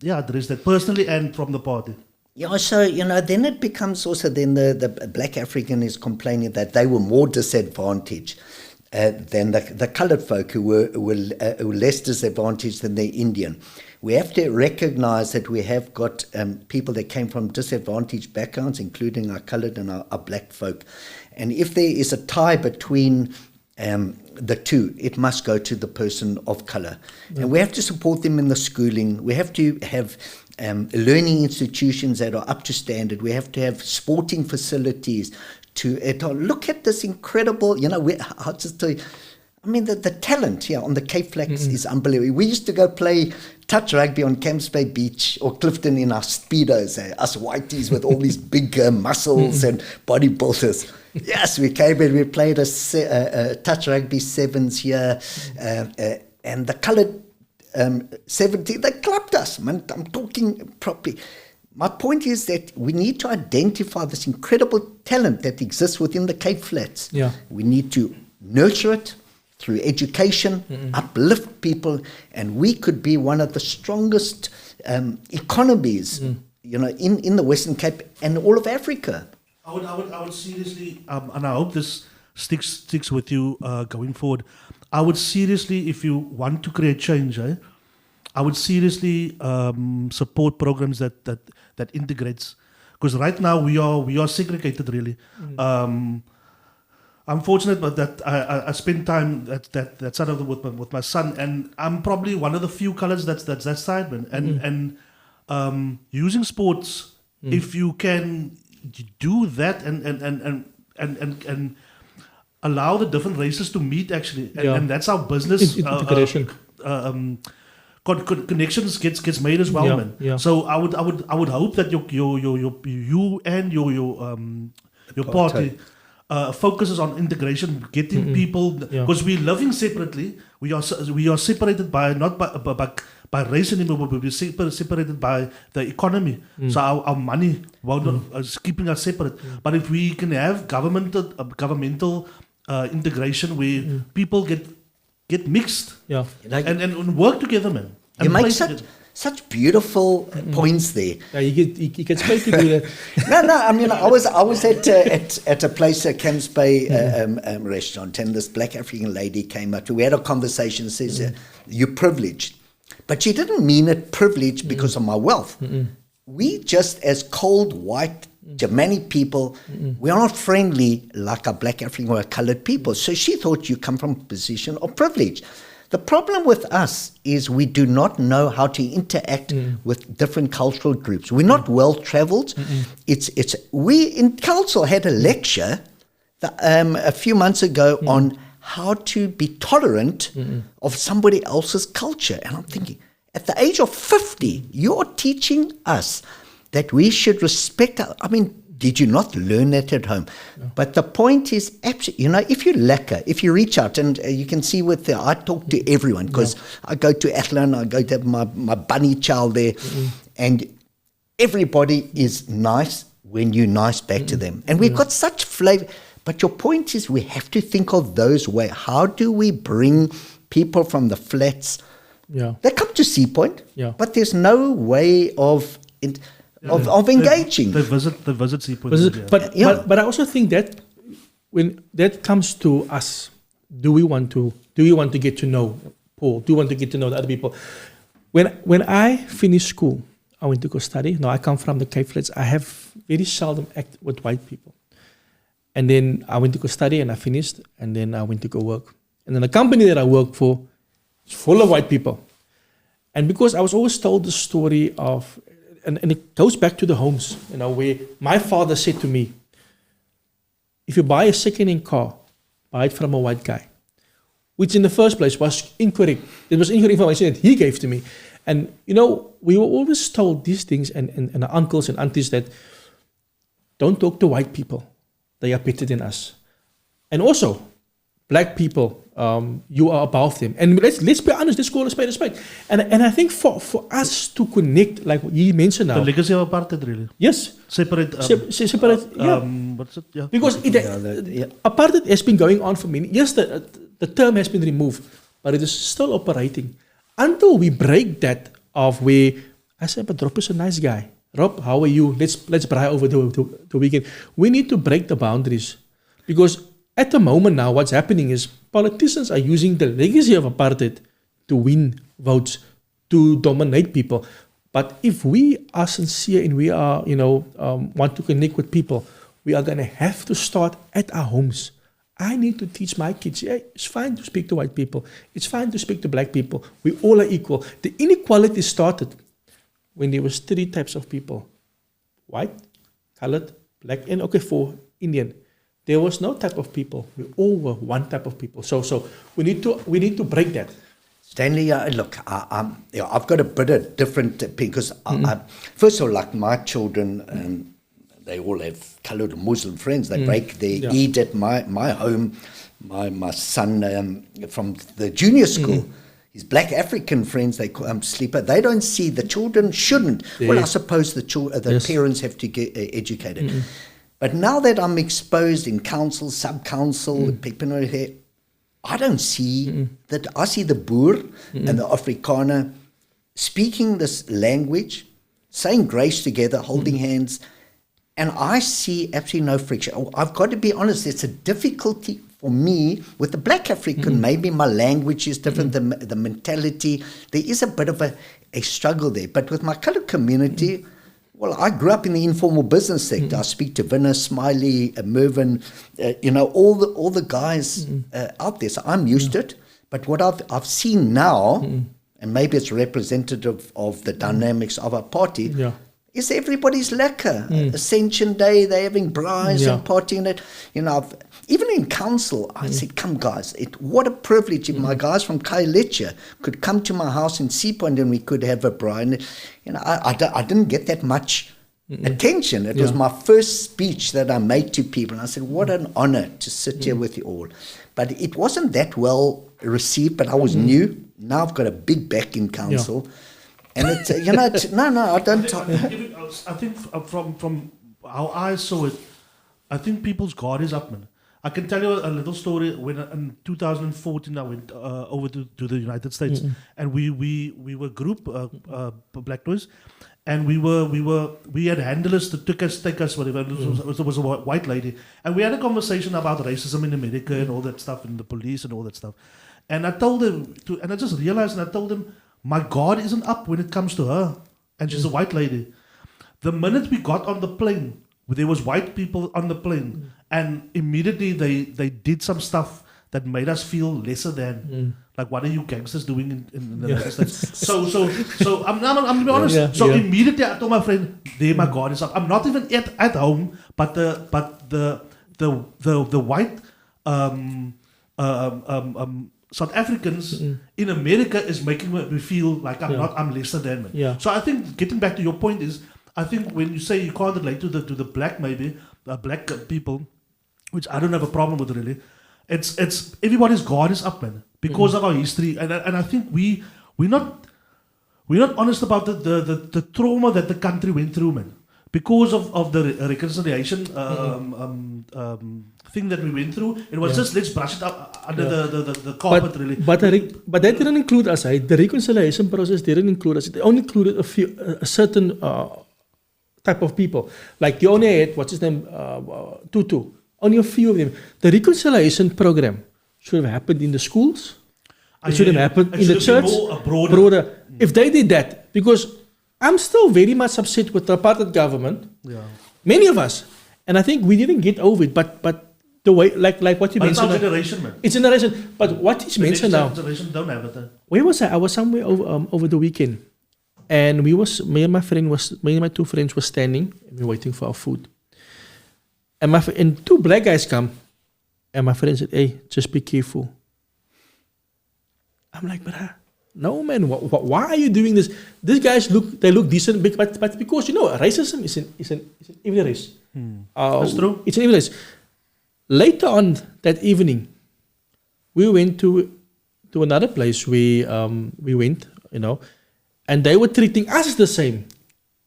address that personally and from the party? Yeah, so, then it becomes also the black African is complaining that they were more disadvantaged than the colored folk who were less disadvantaged than the Indian. We have to recognize that we have got people that came from disadvantaged backgrounds, including our colored and our black folk. And if there is a tie between the two, it must go to the person of color. And we have to support them in the schooling. We have to have learning institutions that are up to standard. We have to have sporting facilities to look at this incredible, I'll just tell you, the talent here on the Cape Flats is unbelievable. We used to go play touch rugby on Camps Bay Beach or Clifton in our Speedos, us whiteys with all these big muscles and bodybuilders. Yes, we came and we played a touch rugby sevens here, and the coloured 70, they clapped us, man. I'm talking properly. My point is that we need to identify this incredible talent that exists within the Cape Flats. Yeah. We need to nurture it through education, uplift people, and we could be one of the strongest economies, in the Western Cape and all of Africa. I would seriously, and I hope this sticks with you going forward. I would seriously, if you want to create change, I would seriously support programs that integrates, because right now we are segregated really. I'm fortunate, but that I spend time that side of with my son, and I'm probably one of the few colors that's that side, man. And using sports, if you can do that and allow the different races to meet actually, and that's how business integration. Connections gets made as well, man. Yeah. So I would hope that you and your party focuses on integration, getting people, because we're living separately. We are separated by not by race anymore, but we're separated by the economy. So our money is keeping us separate. But if we can have governmental integration where people get mixed, and work together, man. You make such beautiful points there. Yeah, you can speak to do that. No. I was at a place, at Camps Bay restaurant, and this black African lady came up. We had a conversation. Says, "You're privileged," but she didn't mean it privileged because of my wealth. We just as cold white Germanic people, we are not friendly like our black African or our colored people. So she thought you come from a position of privilege. The problem with us is we do not know how to interact with different cultural groups. We're not well traveled. We in council had a lecture a few months ago on how to be tolerant of somebody else's culture. And I'm thinking, at the age of 50, you're teaching us that we should respect did you not learn that at home? No. But the point is, absolutely, if you lacquer, if you reach out, and you can see I talk to everyone, because I go to Athlone, I go to my bunny child there, and everybody is nice, when you're nice back to them. And we've got such flavor. But your point is we have to think of those ways. How do we bring people from the flats? They come to Sea Point, but there's no way of engaging. They visit Sea Point. But I also think that when that comes to us, do we want to get to know Paul? Do we want to get to know the other people? When I finished school, I went to go study. Now I come from the Cape Flats. I have very seldom act with white people. And then I went to go study and I finished, and then I went to go work. And then the company that I work for is full of white people. And because I was always told the story of, and it goes back to the homes, where my father said to me, if you buy a second-hand car, buy it from a white guy, which in the first place was incorrect. It was incorrect information that he gave to me. And, we were always told these things, and our uncles and aunties, that don't talk to white people. They are better than us. And also, black people, you are above them. And let's be honest, let's call a spade a spade. And I think for us to connect, like you mentioned now. The legacy of apartheid, really. Yes. Separate. Separate, yeah. What's it? Yeah. Because apartheid has been going on for many years. The term has been removed, but it is still operating. Until we break that of where, I say, but Rob is a nice guy. Rob, how are you? Let's braai over the weekend. We need to break the boundaries. Because at the moment now, what's happening is politicians are using the legacy of apartheid to win votes, to dominate people. But if we are sincere and we are, want to connect with people, we are going to have to start at our homes. I need to teach my kids, it's fine to speak to white people. It's fine to speak to black people. We all are equal. The inequality started when there was 3 types of people. White, colored, black, and for Indian. There was no type of people. We all were one type of people. So we need to break that. Stanley, look, I've got a bit of different because first of all, like my children, they all have coloured Muslim friends. They break their Eid at my home. My son from the junior school, his black African friends, they sleep. They don't see the children shouldn't. Yeah. Well, I suppose the parents have to get educated. But now that I'm exposed in council, sub-council, people here, I don't see that. I see the Boer and the Afrikaner speaking this language, saying grace together, holding hands, and I see absolutely no friction. I've got to be honest, it's a difficulty for me with the black African. Maybe my language is different, the mentality. There is a bit of a struggle there. But with my colored community, well, I grew up in the informal business sector. I speak to Vinner, Smiley, Mervyn, all the guys out there. So I'm used to it. But what I've seen now, and maybe it's representative of the dynamics of our party, is everybody's lekker. Ascension Day, they're having braais and partying it. Even in council, I said, come guys, what a privilege if my guys from Khayelitsha could come to my house in Sea Point and we could have a braai. And, I didn't get that much attention. It was my first speech that I made to people. And I said, what an honor to sit here with you all. But it wasn't that well received, but I was new. Now I've got a big back in council. And it's, I don't. I think from how I saw it, I think people's guard is up, man. I can tell you a little story. When in 2014 I went over to the United States, and we were a group, Black Noise, and we had handlers that take us whatever. It was a white lady, and we had a conversation about racism in America and all that stuff, and the police and all that stuff. And I told them and I just realized, and I told them, my guard isn't up when it comes to her, and she's a white lady. The minute we got on the plane, there was white people on the plane, and immediately they did some stuff that made us feel lesser than. Like, what are you gangsters doing in the United States? So I'm to be honest. Immediately I told my friend, there, my guard is up. I'm not even at home, but the white South Africans in America is making me feel like I'm lesser than. So I think, getting back to your point, is I think when you say you can't relate to the black, maybe black people, which I don't have a problem with really, it's everybody's guard is up, man, because of our history, and I think we're not honest about the trauma that the country went through, man. because of the reconciliation thing that we went through, it was just let's brush it up under the carpet, really. But that didn't include us. The reconciliation process didn't include us. It only included a certain type of people. Like you only had, what's his name, Tutu. Only a few of them. The reconciliation program should have happened in the schools. It should have happened in the church. Broader. If they did that, because I'm still very much upset with the apartheid government. Yeah. Many of us. And I think we didn't get over it. But the way, like what you mentioned. It's our generation, man. It's generation. But what is mentioned now. Generation don't have it. Where was I? I was somewhere over the weekend. And me and my two friends were standing and we were waiting for our food. And two black guys come. And my friend said, hey, just be careful. I'm like, but no, man, why are you doing this? These guys look decent, but because, racism is in every race. That's true. It's in every race. Later on that evening, we went to another place. We went, and they were treating us the same.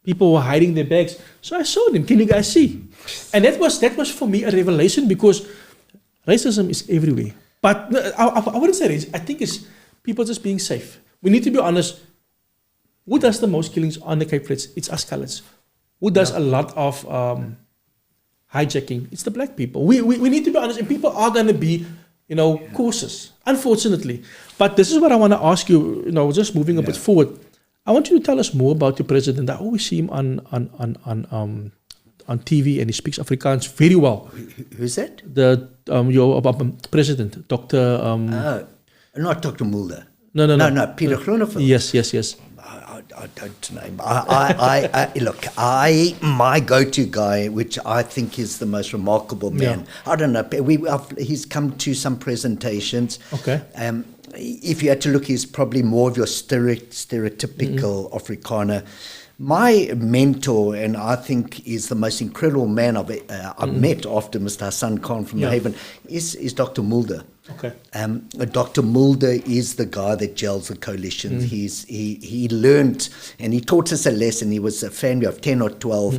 People were hiding their bags. So I saw them. Can you guys see? And that was for me a revelation because racism is everywhere. But I wouldn't say racism. I think it's people just being safe. We need to be honest. Who does the most killings on the Cape Flats? It's us colours. Who does a lot of hijacking? It's the black people. We need to be honest, and people are going to be, cautious, unfortunately. But this is what I want to ask you, just moving a bit forward. I want you to tell us more about your president. I always see him on TV, and he speaks Afrikaans very well. Who's that? Your president, Dr. Not Dr. Mulder. No. Peter Groeneveld. Yes. I don't know. Look, my go-to guy, which I think is the most remarkable man. Yeah. I don't know. He's come to some presentations. Okay. If you had to look, he's probably more of your stereotypical Afrikaner. My mentor, and I think is the most incredible man I've met after Mr. Hassan Khan from the Haven, is Dr. Mulder. Okay. Dr. Mulder is the guy that gels the coalitions. He learned, and he taught us a lesson. He was a family of 10 or 12.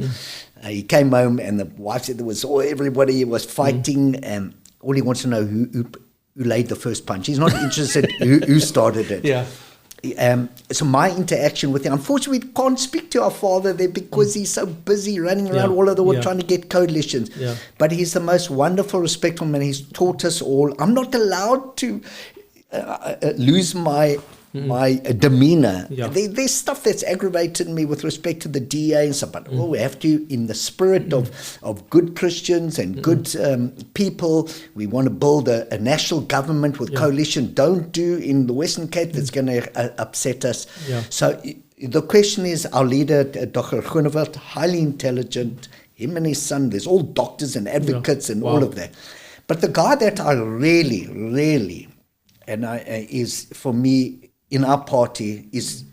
He came home, and the wife said everybody was fighting, and all he wants to know who laid the first punch. He's not interested who started it. Yeah. So my interaction with him, unfortunately, we can't speak to our father there because he's so busy running around all over the world trying to get coalitions. Yeah. But he's the most wonderful, respectful man. He's taught us all. I'm not allowed to lose my demeanor. Yeah. There's stuff that's aggravated me with respect to the DA and stuff, but we have to, in the spirit of good Christians and good people, we want to build a national government with coalition. Don't do in the Western Cape that's going to upset us. Yeah. So the question is, our leader, Dr. Groeneveld, highly intelligent, him and his son, there's all doctors and advocates and all of that. But the guy that I really, and is for me, in our party is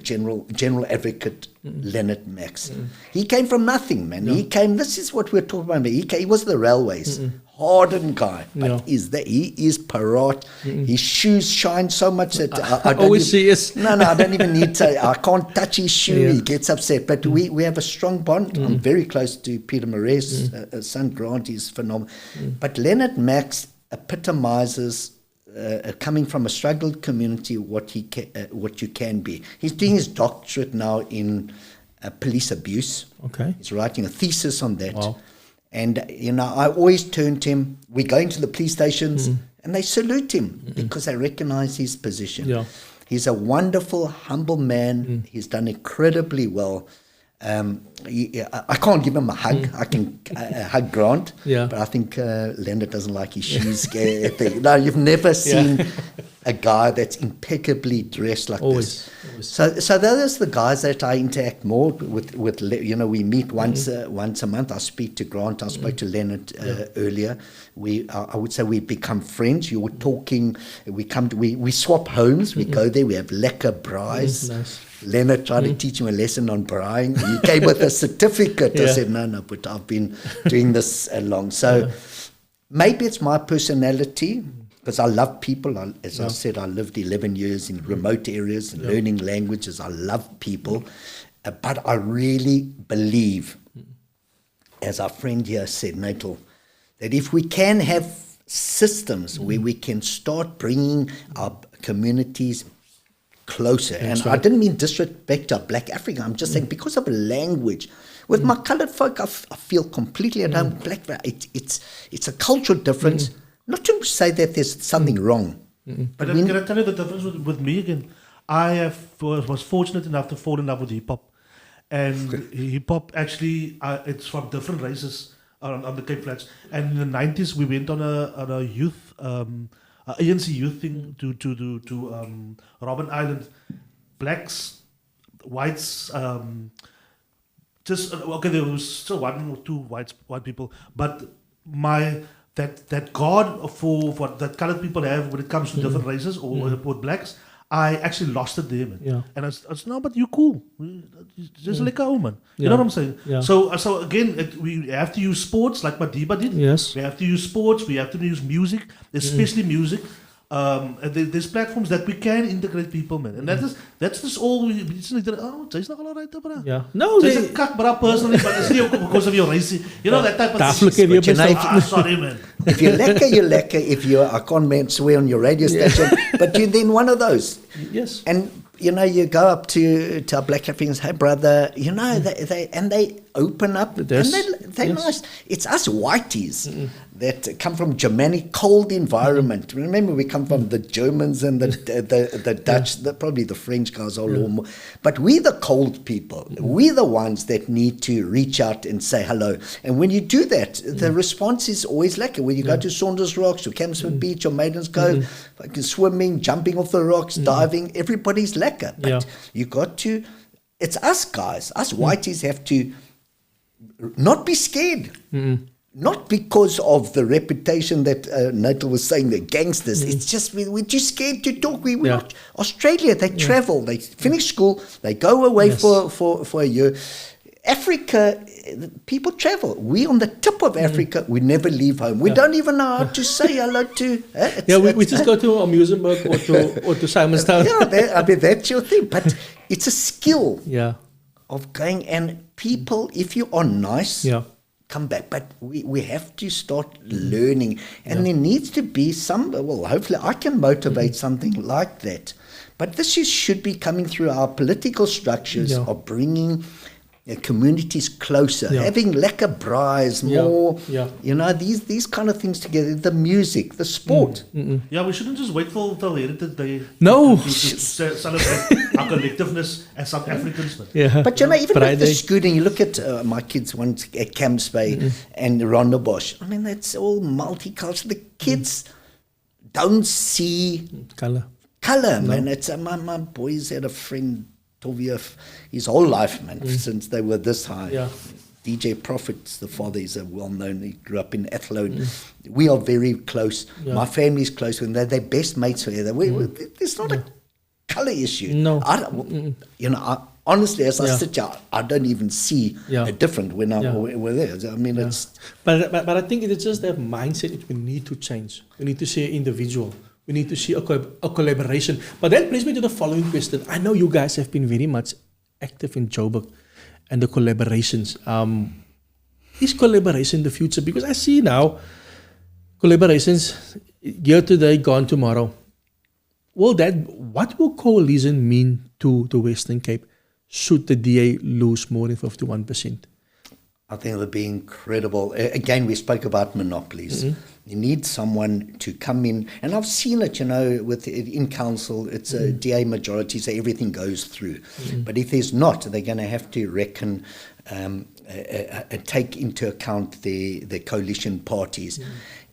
General Advocate Leonard Max. He came from nothing, man. This is what we're talking about. He was the railways. Hardened guy. But he is parat. His shoes shine so much that I always see it. No, I don't even need to. I can't touch his shoe. He gets upset. But we have a strong bond. I'm very close to Peter Marais' son Grant. He's phenomenal. But Leonard Max epitomizes coming from a struggled community, what you can be. He's doing his doctorate now in police abuse. Okay. He's writing a thesis on that. Wow. And, I always turn to him. We go into the police stations and they salute him because they recognize his position. Yeah. He's a wonderful, humble man. He's done incredibly well. I can't give him a hug. I can hug Grant, but I think Leonard doesn't like his shoes. No, you've never seen a guy that's impeccably dressed like this. Always. So those are the guys that I interact more with. We meet once a month. I speak to Grant. I spoke to Leonard earlier. I would say we become friends. You were talking. We swap homes. We go there. We have lekker braais. Nice. Leonard tried to teach him a lesson on braaiing. He came with a certificate. I said, no, but I've been doing this long. So maybe it's my personality, because I love people. As I said, I lived 11 years in remote areas and learning languages. I love people. But I really believe, as our friend here said, Natal, that if we can have systems where we can start bringing our communities closer, and I didn't mean disrespect of Black Africa, I'm just saying because of language. With my coloured folk, I feel completely at home. Black, it's a cultural difference. Not to say that there's something wrong. But can I tell you the difference with me again? I was fortunate enough to fall in love with hip-hop. And hip-hop actually, it's from different races on the Cape Flats. And in the 90s, we went on a youth, ANC youth thing to Robben Island. Blacks, whites, there was still one or two white people, but that God for that colored people have when it comes to different races or blacks, I actually lost it there, man. Yeah. And I said, no, but you're cool. Just like a woman. You Yeah. know what I'm saying? Yeah. So again, we have to use sports like Madiba did. Yes. We have to use sports. We have to use music, especially music. And there's platforms that we can integrate people, man. And that's just all we it's not that, oh, jy's nog al right, bro. Yeah. No, Jy's a kak, bro, personally, but it's not because of your race. You know, that type of Definitely But you know, sorry, man. if you're lekker, you're lekker. If you're, I can't swear on your radio station, but you're then one of those. Yes. And, you know, you go up to our Black Africans, hey, brother, you know, they open up. Yes. And they're Yes. nice. It's us whiteys that come from Germanic, cold environment. Remember, we come from the Germans and the Dutch, probably the French guys are a little more. But we're the cold people. We're the ones that need to reach out and say hello. And when you do that, the response is always lekker. When you go to Saunders Rocks or Camsford Beach or Maidens Cove, fucking swimming, jumping off the rocks, diving, everybody's lekker. But you got to, it's us guys, us whiteys have to not be scared. Not because of the reputation that Natal was saying, the gangsters. It's just we're too scared to talk. We're not Australia. They travel. They finish school. They go away for a year. Africa, people travel. We on the tip of Africa. We never leave home. We don't even know how to say hello to. We just go to Amusenburg or to Simonstown. I mean that's your thing. But it's a skill. Yeah. Of going, and people, if you are nice. Yeah. Come back, but we have to start learning, and there needs to be hopefully I can motivate something like that, but this should be coming through our political structures of bringing communities closer, having lekker braais, more, you know, these kind of things together, the music, the sport. Yeah, we shouldn't just wait till Heritage Day to celebrate our collectiveness as South Africans. Yeah. But you know, even with the scooting, you look at my kids once at Camps Bay and Rondebosch. I mean, that's all multicultural. The kids don't see Color, man. It's my boys had a friend, Tovia, his whole life, man, since they were this high. Yeah. DJ Prophet's the father is a well-known. He grew up in Athlone. We are very close. Yeah. My family's close, and they're their best mates together. There's not a color issue. No. You know, honestly, as I sit here, I don't even see a difference when we're there. I mean, it's. But I think it's just that mindset that we need to change. We need to see an individual. We need to see a collaboration. But that brings me to the following question. I know you guys have been very much active in Joburg and the collaborations. Is collaboration the future? Because I see now collaborations here today, gone tomorrow. What will coalition mean to the Western Cape should the DA lose more than 51%? I think it'll be incredible. Again, we spoke about monopolies. You need someone to come in, and I've seen it, you know, in council, it's a DA majority, so everything goes through. But if there's not, they're going to have to reckon, take into account the coalition parties.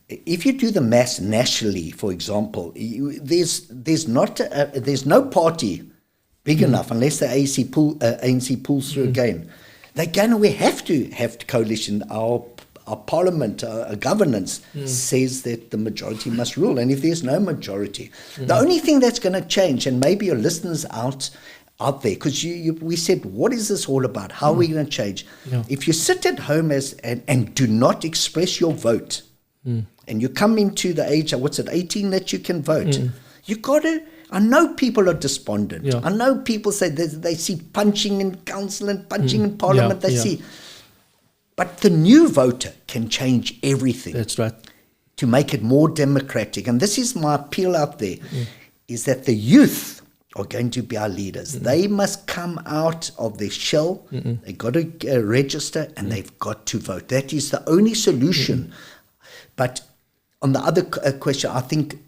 If you do the maths nationally, for example, there's no party big enough unless the ANC pulls through again. We have to have coalition. Our parliament, our governance says that the majority must rule. And if there's no majority, the only thing that's going to change, and maybe your listeners out there, because we said, what is this all about? How are we going to change? Yeah. If you sit at home and do not express your vote, and you come into the age of, 18 that you can vote, you got to, I know people are despondent. Yeah. I know people say they see punching in council and punching in parliament. They see. But the new voter can change everything. That's right. To make it more democratic. And this is my appeal out there, is that the youth are going to be our leaders. They must come out of their shell. They've got to register and they've got to vote. That is the only solution. But on the other question, I think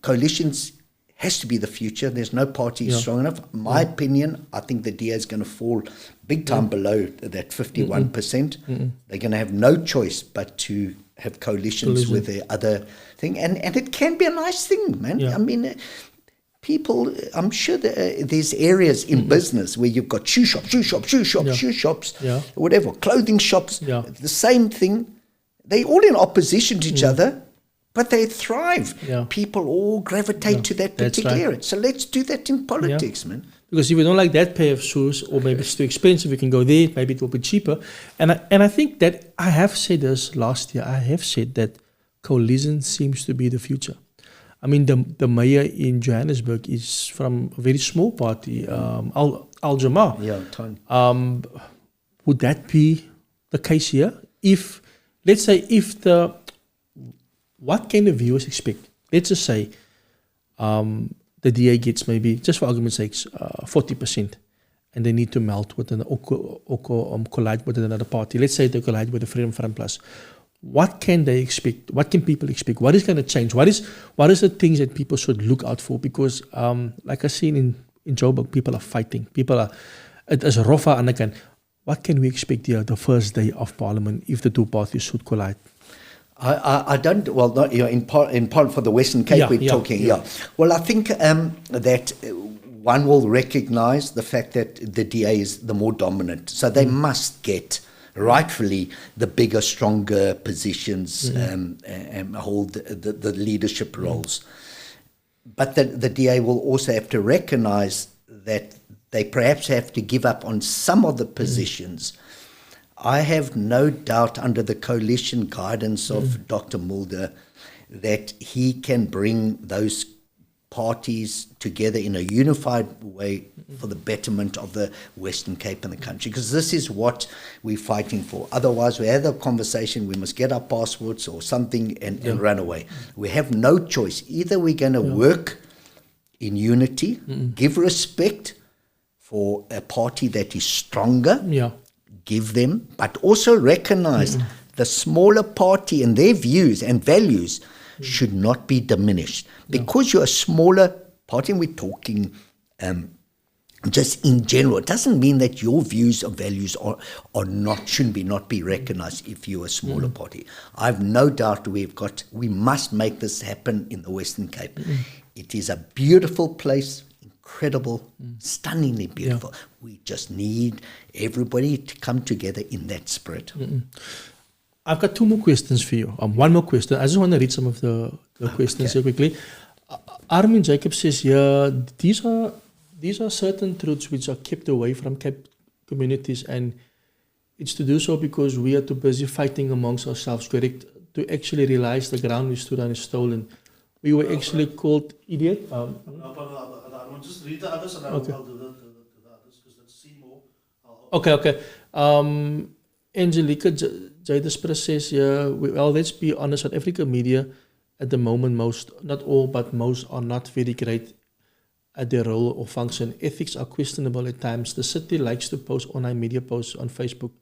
coalitions has to be the future. There's no party strong enough. My opinion, I think the DA is going to fall big time below that 51%. They're going to have no choice but to have coalitions with their other thing. And it can be a nice thing, man. I mean, people, I'm sure there's areas in business where you've got shoe shops, whatever, clothing shops, the same thing. They're all in opposition to each other, but they thrive. People all gravitate to that particular area. So let's do that in politics, man. Because if you don't like that pair of shoes, or maybe it's too expensive, you can go there, maybe it will be cheaper. And I think that I have said this last year, I have said that coalition seems to be the future. I mean, the mayor in Johannesburg is from a very small party, Al-Jamaa. Yeah, Tony. Would that be the case here? If, let's say, what can the viewers expect? Let's just say the DA gets maybe, just for argument's sake, 40%, and they need to melt with collide with another party. Let's say they collide with the Freedom Front Plus. What can they expect? What can people expect? What is going to change? What is the things that people should look out for? Because like I seen in Joburg, people are fighting. It is rougher and again. What can we expect here the first day of Parliament if the two parties should collide? I don't, well, not, in part for the Western Cape we're talking. Well, I think that one will recognize the fact that the DA is the more dominant. So they must get, rightfully, the bigger, stronger positions and hold the leadership roles. But the DA will also have to recognize that they perhaps have to give up on some of the positions. I have no doubt, under the coalition guidance of Dr. Mulder, that he can bring those parties together in a unified way for the betterment of the Western Cape and the country, because this is what we're fighting for. Otherwise, we have a conversation, we must get our passports or something and run away. We have no choice. Either we're going to work in unity, give respect for a party that is stronger, give them, but also recognize the smaller party and their views and values should not be diminished. Because you're a smaller party, and we're talking just in general, it doesn't mean that your views or values shouldn't not be recognized if you're a smaller party. I've no doubt we must make this happen in the Western Cape. It is a beautiful place, incredible, stunningly beautiful. We just need everybody to come together in that spirit. I've got two more questions for you. One more question. I just want to read some of the questions here quickly. Armin Jacob says here, these are certain truths which are kept away from Cape communities, and it's to do so because we are too busy fighting amongst ourselves, correct? To actually realize the ground we stood on is stolen. We were actually called idiot. Just read the others and I'll do the others because let's see more. Okay. Angelica Jadespera says, well, let's be honest, South Africa media at the moment, not all, but most are not very great at their role or function. Ethics are questionable at times. The city likes to post online media posts on Facebook,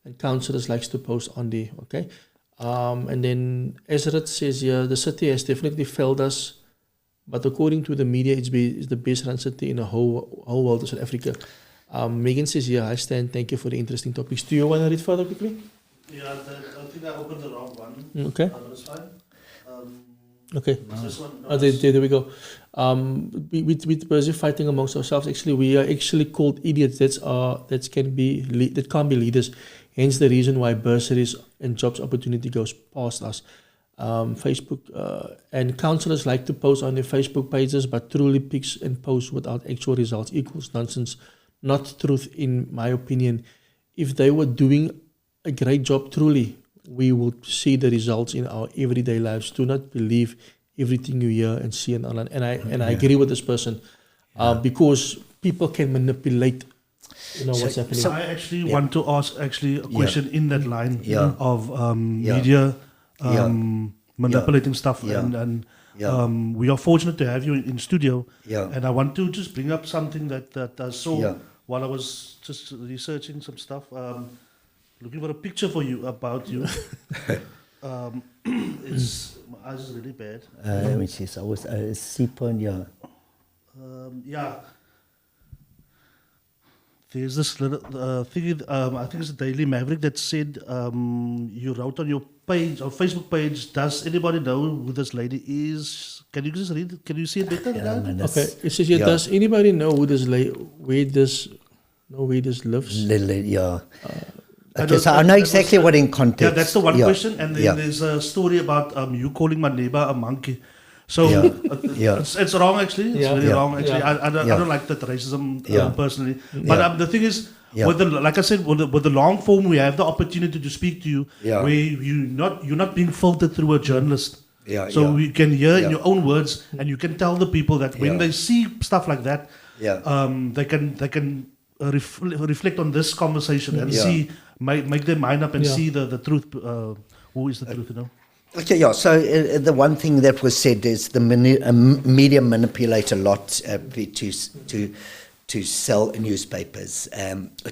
and councillors likes to post on there, okay? And then Ezra says, the city has definitely failed us, but according to the media, it's the best run city in the whole world of South Africa. Megan says, hi Stan, thank you for the interesting topics. Do you want to read further quickly? Yeah, I think I opened the wrong one. Okay. That's fine. Okay. This one, there we go. We're busy fighting amongst ourselves. Actually, we are actually called idiots. That can't be leaders. Hence the reason why bursaries and jobs opportunity goes past us. Facebook and councillors like to post on their Facebook pages, but truly pics and posts without actual results equals nonsense, not truth in my opinion. If they were doing a great job truly, we would see the results in our everyday lives. Do not believe everything you hear and see and online. And I agree with this person because people can manipulate, what's happening. So I actually want to ask a question in that line of media manipulating stuff and we are fortunate to have you in studio. And I want to just bring up something that I saw while I was just researching some stuff, looking for a picture for you about you. It's my eyes is really bad. Let me see. So I was Sipon, There's this little thing, I think it's a Daily Maverick that said you wrote on your page, or Facebook page, does anybody know who this lady is? Can you just read it? Can you see it better? Okay, it says here, does anybody know who this where this lives? Okay, so I know exactly what in context. Yeah, that's the one question. And then there's a story about you calling my neighbor a monkey. So it's wrong actually. It's very wrong actually. I don't like that racism personally. But the thing is, like I said, with the long form, we have the opportunity to speak to you where you're not being filtered through a journalist. So we can hear in your own words, and you can tell the people that when they see stuff like that, they can reflect on this conversation and see, make their mind up and see the truth. Who is the truth? Okay, so the one thing that was said is the media manipulate a lot to sell newspapers.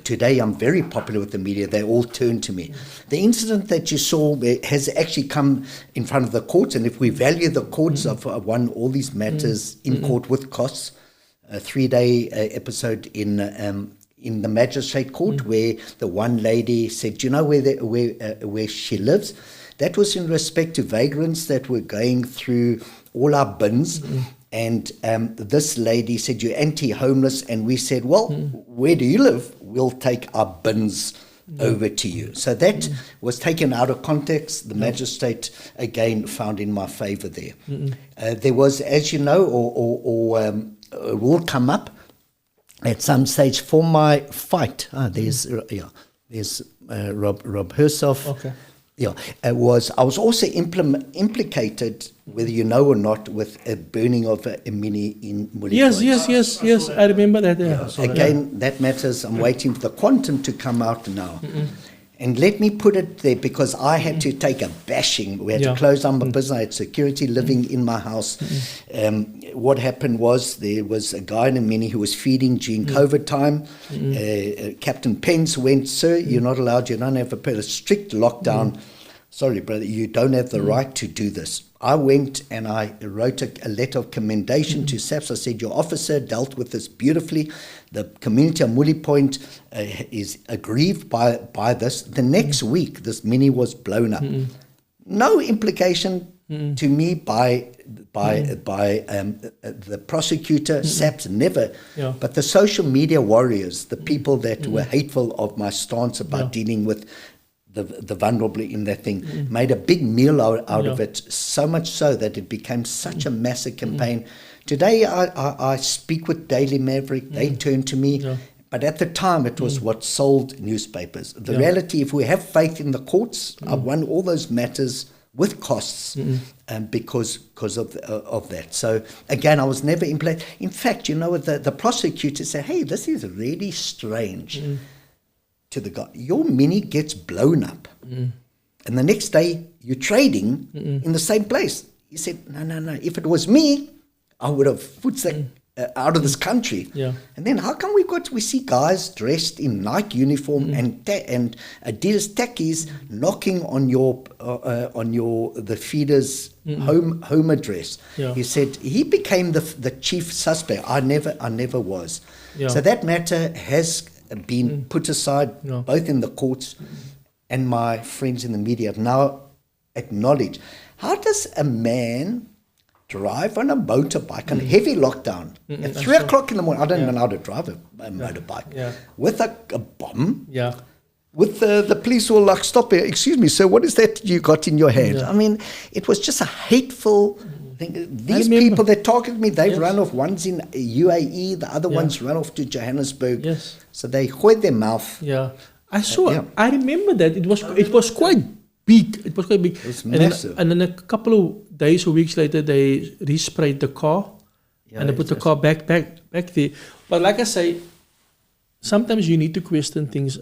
Today I'm very popular with the media. They all turn to me. The incident that you saw has actually come in front of the courts, and if we value the courts, I've won all these matters in court with costs. A 3-day episode in the magistrate court where the one lady said, "Do you know where she lives?" That was in respect to vagrants that were going through all our bins. And this lady said, "You're anti-homeless." And we said, "Well, where do you live? We'll take our bins over to you." So that was taken out of context. The magistrate, again, found in my favor there. There was, as you know, a rule come up at some stage for my fight. There's Rob Hersoff. Okay. I was also implicated, whether you know or not, with a burning of a mini in Mulitoi. Yes. I remember that. Again, that matters. I'm waiting for the quantum to come out now. And let me put it there, because I had to take a bashing. We had to close down my business. I had security living in my house. What happened was there was a guy in a mini who was feeding during COVID time. Captain Pence went, "Sir, you're not allowed. You don't have a strict lockdown. Sorry, brother, you don't have the right to do this." I went and I wrote a letter of commendation to SAPS. I said, "Your officer dealt with this beautifully. The community of Muli Point is aggrieved by this." The next week, this mini was blown up. No implication to me by the prosecutor, SAPS, never. But the social media warriors, the people that were hateful of my stance about dealing with the vulnerable in that thing, made a big meal out of it, so much so that it became such a massive campaign. Today I speak with Daily Maverick, they turn to me, but at the time it was what sold newspapers. The reality, if we have faith in the courts, I've won all those matters with costs because of that. So again, I was never implicated. In fact, the prosecutor said, "Hey, this is really strange." To the guy, "Your mini gets blown up, and the next day you're trading in the same place." He said, No. If it was me, I would have put that out of this country. And then how come we see guys dressed in Nike uniform and Adidas tackies knocking on the feeder's home address? He said he became the chief suspect. I never was. So that matter has been put aside, both in the courts and my friends in the media have now acknowledged. How does a man drive on a motorbike on a heavy lockdown at 3 o'clock in the morning? I don't even know how to drive a motorbike. With a bomb. With the police will stop here. "Excuse me, sir, what is that you got in your hand?" I mean, it was just a hateful thing. These people that targeted me, they run off. One's in UAE, the other one's run off to Johannesburg. So they hoid their mouth. I saw. I remember that it was quite big. It was quite big. It was and then, massive. and then a couple of days or weeks later, they resprayed the car, Yeah, and they put the car back there. But like I say, sometimes you need to question things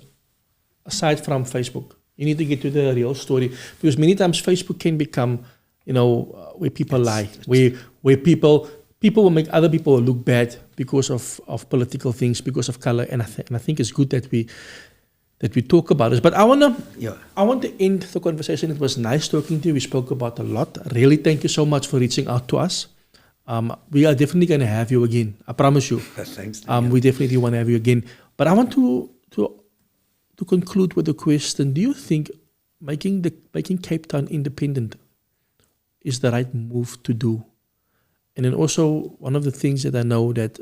aside from Facebook. You need to get to the real story, because many times Facebook can become, where people lie, where people will make other people look bad because of political things, because of color, and I think it's good that we talk about this. But I want to end the conversation. It was nice talking to you. We spoke about a lot. Really, thank you so much for reaching out to us. We are definitely going to have you again. I promise you. Thanks. We definitely want to have you again. But I want to conclude with a question. Do you think making Cape Town independent is the right move to do? And then also, one of the things that I know that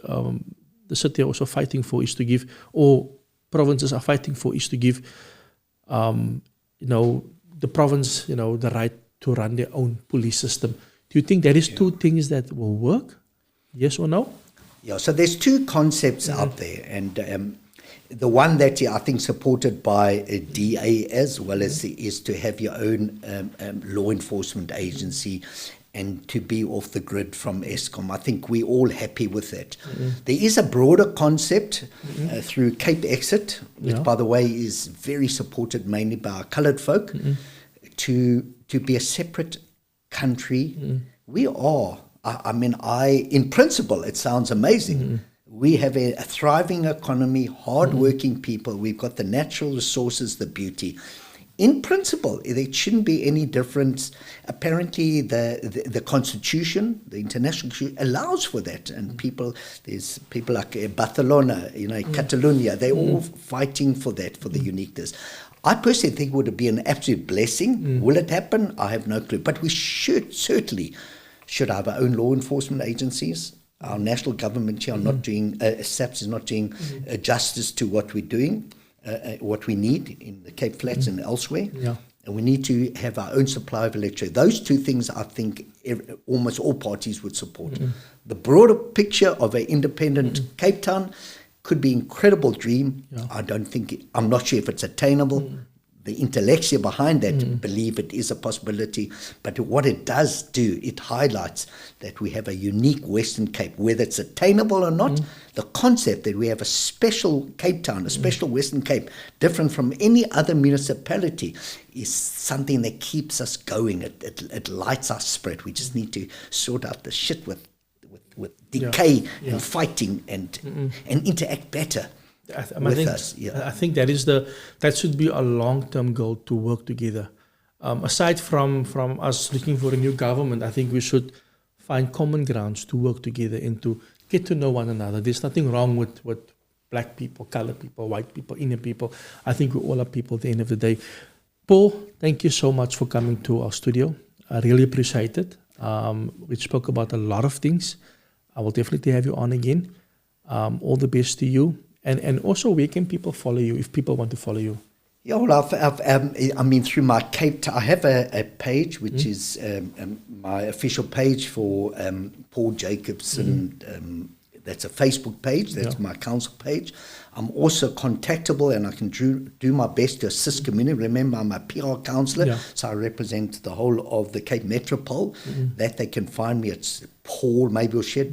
the city are also fighting for is to give, or provinces are fighting for, is to give, the province, the right to run their own police system. Do you think that is two things that will work? Yes or no? Yeah, so there's two concepts out there, and the one that I think supported by a DA as well as is to have your own law enforcement agency and to be off the grid from Eskom. I think we're all happy with that. There is a broader concept through Cape Exit, which, by the way, is very supported mainly by our coloured folk, to be a separate country. We are, in principle, it sounds amazing. We have a thriving economy, hard-working people. We've got the natural resources, the beauty. In principle, there shouldn't be any difference. Apparently, the Constitution, the international Constitution, allows for that. And there's people like Barcelona, Catalonia, they're all fighting for that, for the uniqueness. I personally think it would be an absolute blessing. Will it happen? I have no clue. But we certainly should have our own law enforcement agencies. Our national government here are not doing, SAPS is not doing justice to what we're doing. What we need in the Cape Flats and elsewhere. Yeah. And we need to have our own supply of electricity. Those two things, I think, almost all parties would support. The broader picture of an independent Cape Town could be an incredible dream. Yeah. I'm not sure if it's attainable. The intellectual behind that believe it is a possibility. But what it does do, it highlights that we have a unique Western Cape. Whether it's attainable or not, the concept that we have a special Cape Town, a special Western Cape, different from any other municipality, is something that keeps us going. It lights our spirit. We just need to sort out the shit with decay and fighting and interact better. I think that should be a long-term goal, to work together. Aside from us looking for a new government, I think we should find common grounds to work together and to get to know one another. There's nothing wrong with black people, colored people, white people, Indian people. I think we all are people at the end of the day. Paul, thank you so much for coming to our studio. I really appreciate it. We spoke about a lot of things. I will definitely have you on again. All the best to you. And also, where can people follow you if people want to follow you? Yeah, well, through my Cape, I have a page which is my official page for Paul Jacobson. That's a Facebook page. That's my council page. I'm also contactable, and I can do my best to assist community. Remember, I'm a PR councillor, so I represent the whole of the Cape Metropole. That they can find me. It's Paul, maybe we'll share,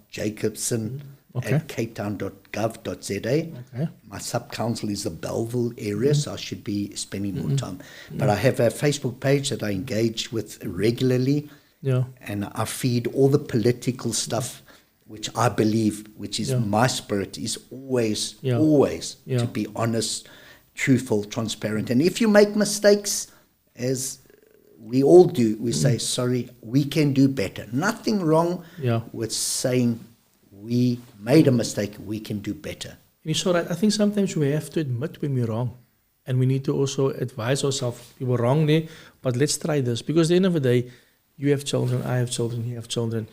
.Jacobson. At capetown.gov.za. Okay. My sub-council is the Belleville area, so I should be spending more time. But I have a Facebook page that I engage with regularly, and I feed all the political stuff, which I believe, which is my spirit, is always to be honest, truthful, transparent. And if you make mistakes, as we all do, we say, sorry, we can do better. Nothing wrong with saying, we made a mistake, we can do better. You saw that. I think sometimes we have to admit when we're wrong. And we need to also advise ourselves, we were wrong there, but let's try this. Because at the end of the day, you have children, I have children, you have children.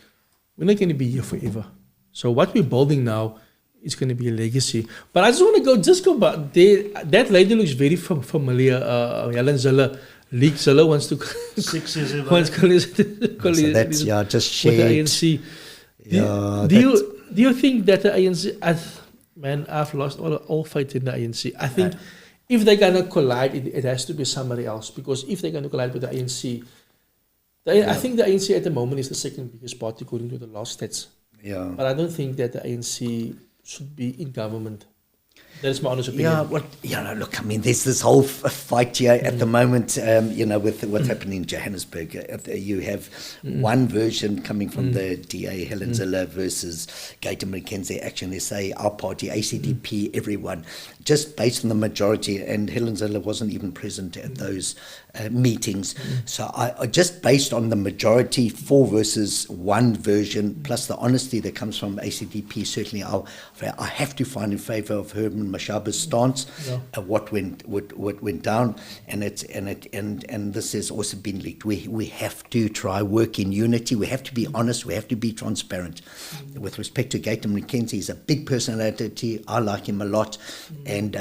We're not going to be here forever. So what we're building now is going to be a legacy. But I just want to go back there. That lady looks very familiar. Helen Zille. Leek Zille wants to... 6 years ago. So that's, just shared. With the ANC. Do you think that the ANC, I've lost all faith in the ANC. I think if they're going to collide, it has to be somebody else. Because if they're going to collide with the ANC, I think the ANC at the moment is the second biggest party according to the last stats. Yeah. But I don't think that the ANC should be in government. That is my honest opinion. Yeah, well, look, I mean, there's this whole fight here at the moment, with what's happening in Johannesburg. You have one version coming from the DA, Helen Zille, versus Gator McKenzie Action SA, our party, ACDP, everyone, just based on the majority. And Helen Zille wasn't even present at those meetings. So I just based on the majority, 4 versus 1 version, plus the honesty that comes from ACDP, certainly I have to find in favour of Herman Mashaba's stance, what went down, and this has also been leaked. We have to try work in unity. We have to be honest. We have to be transparent. With respect to Gator McKenzie, he's a big personality. I like him a lot, and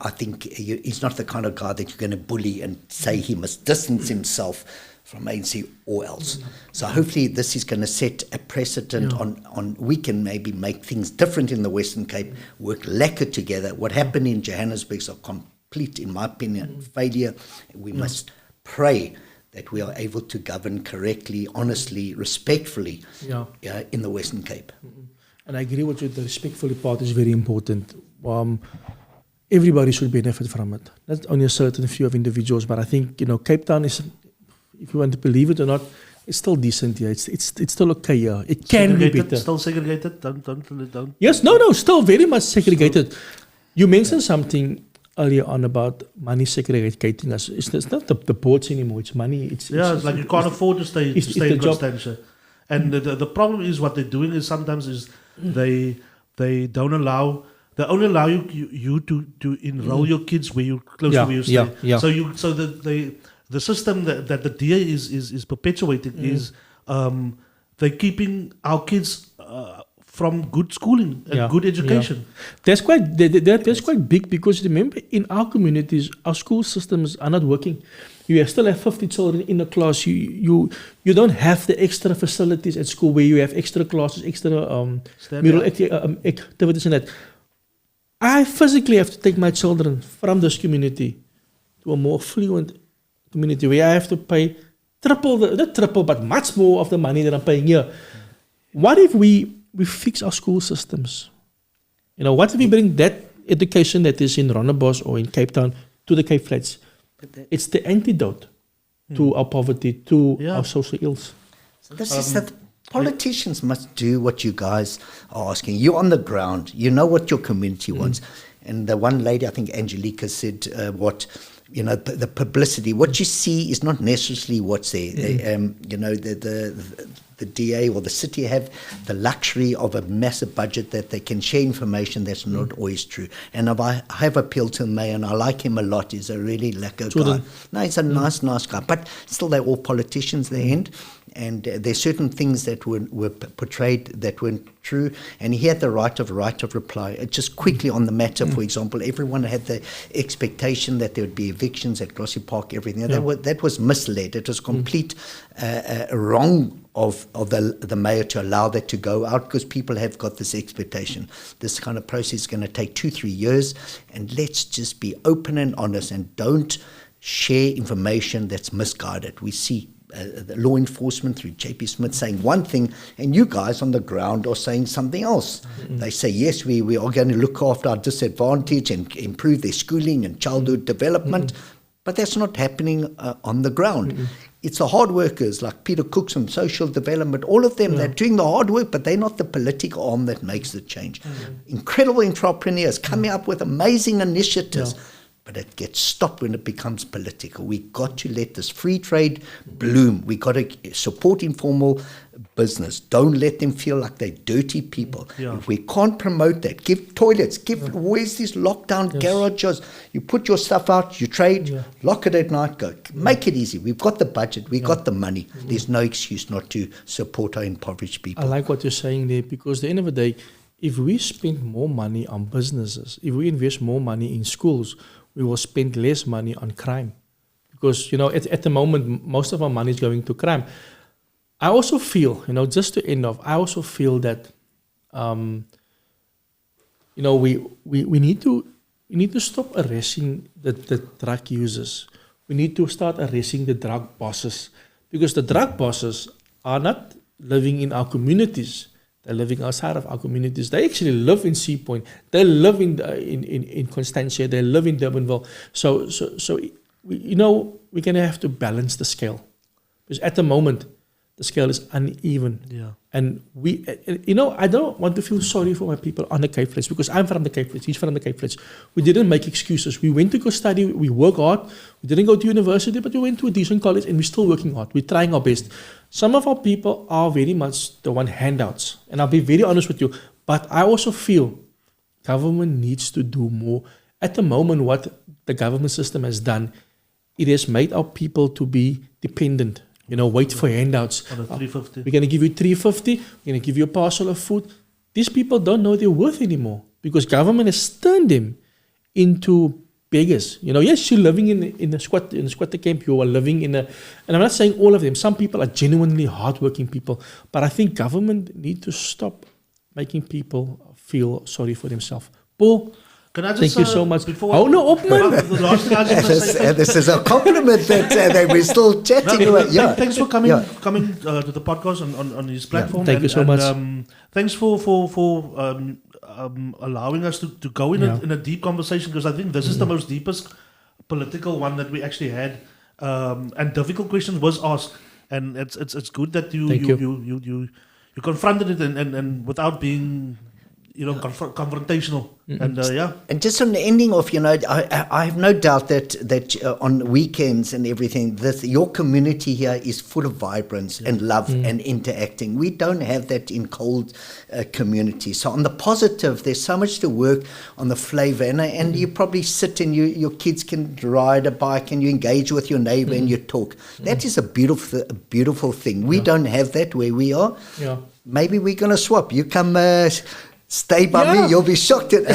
I think he's not the kind of guy that you're going to bully and say he must distance himself from ANC or else. So hopefully this is going to set a precedent on we can maybe make things different in the Western Cape, work lacquer together. What happened in Johannesburg is a complete, in my opinion, failure. We must pray that we are able to govern correctly, honestly, respectfully in the Western Cape. And I agree with you, the respectfully part is very important. Everybody should benefit from it. Not only a certain few of individuals, but I think, Cape Town is, if you want to believe it or not, it's still decent here. It's still okay here. It can be better. Still segregated? Don't. Yes, no, still very much segregated. You mentioned something earlier on about money segregating us. It's not the ports anymore. It's money. It's like you can't afford to stay in job. Constantia. And the problem is what they're doing is sometimes is they don't allow. They only allow you to enroll your kids where you close to where you stay. Yeah. So the system that the DA is perpetuating is they're keeping our kids from good schooling and good education. That's quite big, because remember, in our communities, our school systems are not working. You still have 50 children in a class. You don't have the extra facilities at school where you have extra classes, extra mural activities and that. I physically have to take my children from this community to a more affluent community where I have to pay not triple, but much more of the money that I'm paying here. What if we fix our school systems? What if we bring that education that is in Rondebosch or in Cape Town to the Cape Flats? It's the antidote to our poverty, to our social ills. So this is that politicians must do what you guys are asking. You're on the ground. You know what your community wants. And the one lady, I think Angelica, said the publicity. What you see is not necessarily what's there. The DA or the city have the luxury of a massive budget that they can share information that's not always true. And I have appealed to the mayor, and I like him a lot. He's a really lacquer guy. No, he's a nice guy. But still, they're all politicians at the end. And there's certain things that were portrayed that weren't true. And he had the right of reply. Just quickly on the matter, for example, everyone had the expectation that there would be evictions at Glossy Park, everything. That was misled. It was complete wrong of the mayor to allow that to go out, because people have got this expectation. This kind of process is going to take 2-3 years. And let's just be open and honest and don't share information that's misguided. We see the law enforcement through JP Smith saying one thing, and you guys on the ground are saying something else. They say, yes, we are going to look after our disadvantage and improve their schooling and childhood development, but that's not happening on the ground. It's the hard workers like Peter Cooks from social development, all of them, they're doing the hard work, but they're not the political arm that makes the change. Incredible entrepreneurs coming up with amazing initiatives. But it gets stopped when it becomes political. We got to let this free trade bloom. We got to support informal business. Don't let them feel like they're dirty people. If we can't promote that, give toilets, where's these lockdown garages? You put your stuff out, you trade, lock it at night, go. Make it easy. We've got the budget, we've got the money. There's no excuse not to support our impoverished people. I like what you're saying there, because at the end of the day, if we spend more money on businesses, if we invest more money in schools, we will spend less money on crime. Because, at the moment, most of our money is going to crime. I also feel, just to end off, I also feel that, we need to, We need to stop arresting the drug users. We need to start arresting the drug bosses, because the drug bosses are not living in our communities. They're living outside of our communities. They actually live in Sea Point. They live in Constantia. They live in Durbanville. So we're going to have to balance the scale, because at the moment the scale is uneven. Yeah. And I don't want to feel sorry for my people on the Cape Flats, because I'm from the Cape Flats, he's from the Cape Flats. We didn't make excuses. We went to go study, we work hard. We didn't go to university, but we went to a decent college and we're still working hard. We're trying our best. Some of our people are very much the one handouts. And I'll be very honest with you, but I also feel government needs to do more. At the moment, what the government system has done, it has made our people to be dependent. Wait for handouts. On the 350. We're going to give you 350. We're going to give you a parcel of food. These people don't know their worth anymore, because government has turned them into beggars. Yes, you're living in a squatter camp. You are living and I'm not saying all of them. Some people are genuinely hardworking people, but I think government need to stop making people feel sorry for themselves. Paul, can I just, thank you so much. Before the last thing I just want to say. This is a compliment that we're still chatting about. Yeah. Thanks for coming to the podcast on his platform. Thank you so much. Thanks for allowing us to go in a deep conversation, because I think this is the most deepest political one that we actually had, and difficult questions was asked, and it's good that you confronted it and without being confrontational. And just on the ending of, I have no doubt that on weekends and everything, your community here is full of vibrance and love and interacting. We don't have that in cold community. So on the positive, there's so much to work on the flavor, and you probably sit and your kids can ride a bike and you engage with your neighbor and you talk. That is a beautiful thing. We don't have that where we are. Yeah. Maybe we're going to swap. You come stay by me, you'll be shocked at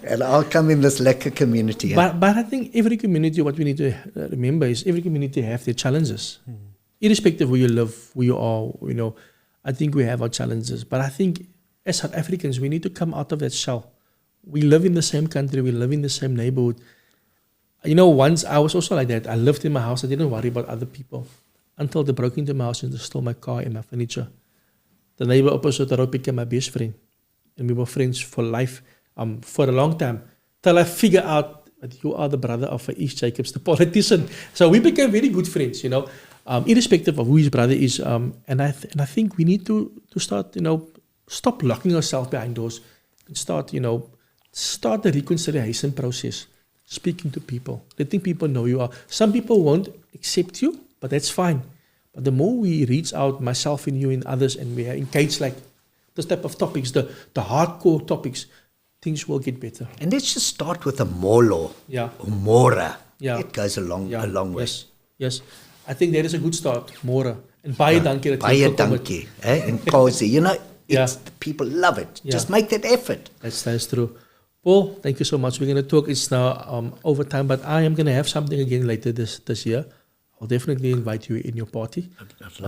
and I'll come in this lekker community. But I think every community, what we need to remember is every community have their challenges. Irrespective of where you live, where you are, I think we have our challenges. But I think as South Africans, we need to come out of that shell. We live in the same country, we live in the same neighborhood. Once I was also like that. I lived in my house, I didn't worry about other people. Until they broke into my house and they stole my car and my furniture. The neighbor opposite the road became my best friend. And we were friends for life, for a long time. Till I figured out that you are the brother of East Jacobs, the politician. So we became very good friends, irrespective of who his brother is. And I think we need to start, stop locking ourselves behind doors and start the reconciliation process. Speaking to people, letting people know you are. Some people won't accept you, but that's fine. But the more we reach out, myself and you and others, and we are engaged like this type of topics, the hardcore topics, things will get better. And let's just start with a molo. Yeah. Or mora. Yeah. It goes a long way. Yes. I think that is a good start, mora. And baie dankie. Baie dankie. In Kosi. People love it. Yeah. Just make that effort. That's true. Paul, thank you so much. We're going to talk. It's now over time, but I am going to have something again later this year. I'll definitely invite you in your party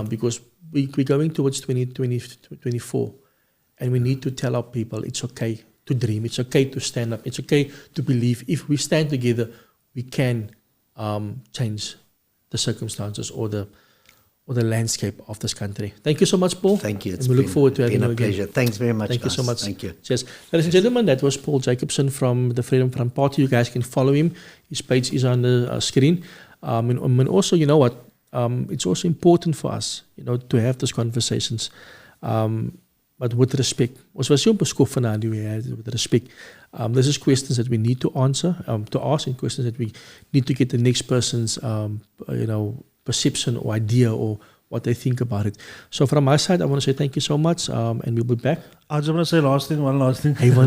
because we're going towards 2024. And we need to tell our people it's okay to dream. It's okay to stand up. It's okay to believe. If we stand together, we can change the circumstances or the landscape of this country. Thank you so much, Paul. Thank you. And we look forward to having you again. It's been a pleasure. Thanks very much, Thank you so much. Thank you. Cheers. Ladies and gentlemen, that was Paul Jacobson from the Freedom Front Party. You guys can follow him. His page is on the screen. And also, you know what? It's also important for us, to have these conversations. But with respect. Ons was so beskof vanaand with respect. This is questions that we need to answer, to ask, and questions that we need to get the next person's, perception or idea or what they think about it. So from my side, I want to say thank you so much, and we'll be back. I just want to say one last thing. Hey, I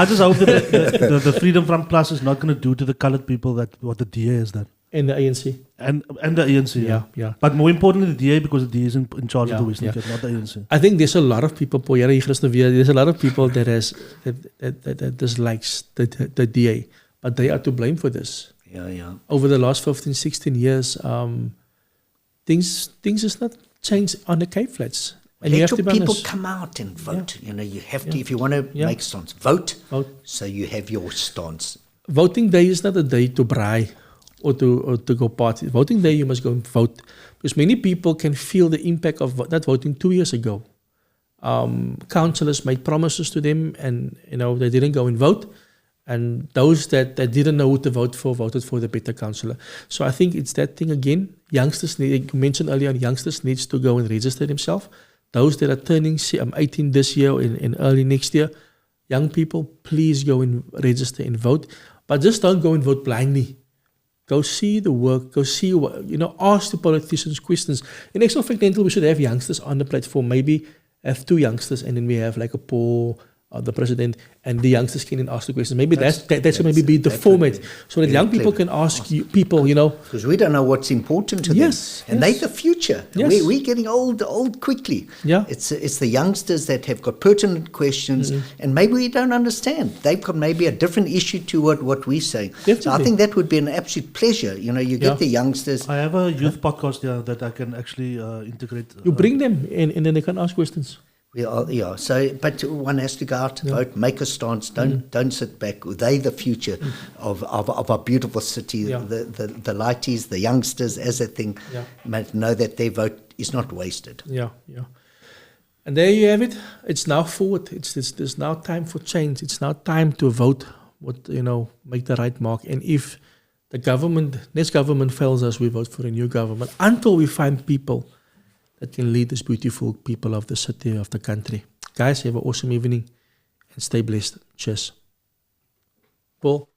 just hope that the Freedom Front Plus is not going to do to the colored people what the DA has done. And the ANC. And the ANC, yeah. But more importantly, the DA, because the DA is in charge of the Western Cape, not the ANC. I think there's a lot of people, there's a lot of people that dislikes the DA, but they are to blame for this. Yeah. Over the last 15, 16 years, things has not changed on the Cape Flats. And you Let have your to be people honest. come out and vote. Yeah. You know, you have to, if you want to make stance, vote, Vote. so you have your stance. Voting day is not a day to braai or to go party. Voting day, you must go and vote. Because many people can feel the impact of not voting 2 years ago. Councillors made promises to them and, they didn't go and vote. And those that didn't know who to vote for, voted for the better councillor. So I think it's that thing again. Youngsters, you mentioned earlier on, youngsters needs to go and register themselves. Those that are turning 18 this year and early next year, young people, please go and register and vote. But just don't go and vote blindly. Go see the work. Go see what, ask the politicians questions. In actual fact, we should have youngsters on the platform. Maybe have 2 youngsters and then we have like a poll, the president, and the youngsters can then ask the questions. Maybe that should maybe be the format, so that young people can ask people, Because we don't know what's important to them. And they're the future. Yes. We're getting old quickly. Yeah. It's the youngsters that have got pertinent questions, and maybe we don't understand. They've got maybe a different issue to what we're saying. Definitely. So I think that would be an absolute pleasure. You get the youngsters. I have a youth podcast here that I can actually integrate. You bring them in, and then they can ask questions. Yeah. So, but one has to go out, vote, make a stance. Don't sit back. They're the future of our beautiful city. Yeah. The lighties, the youngsters, as a thing, must know that their vote is not wasted. Yeah. And there you have it. It's now forward. There's now time for change. It's now time to vote. Make the right mark. And if the next government fails us, we vote for a new government until we find people that can lead this beautiful people of the city, of the country. Guys, have an awesome evening and stay blessed. Cheers. Paul.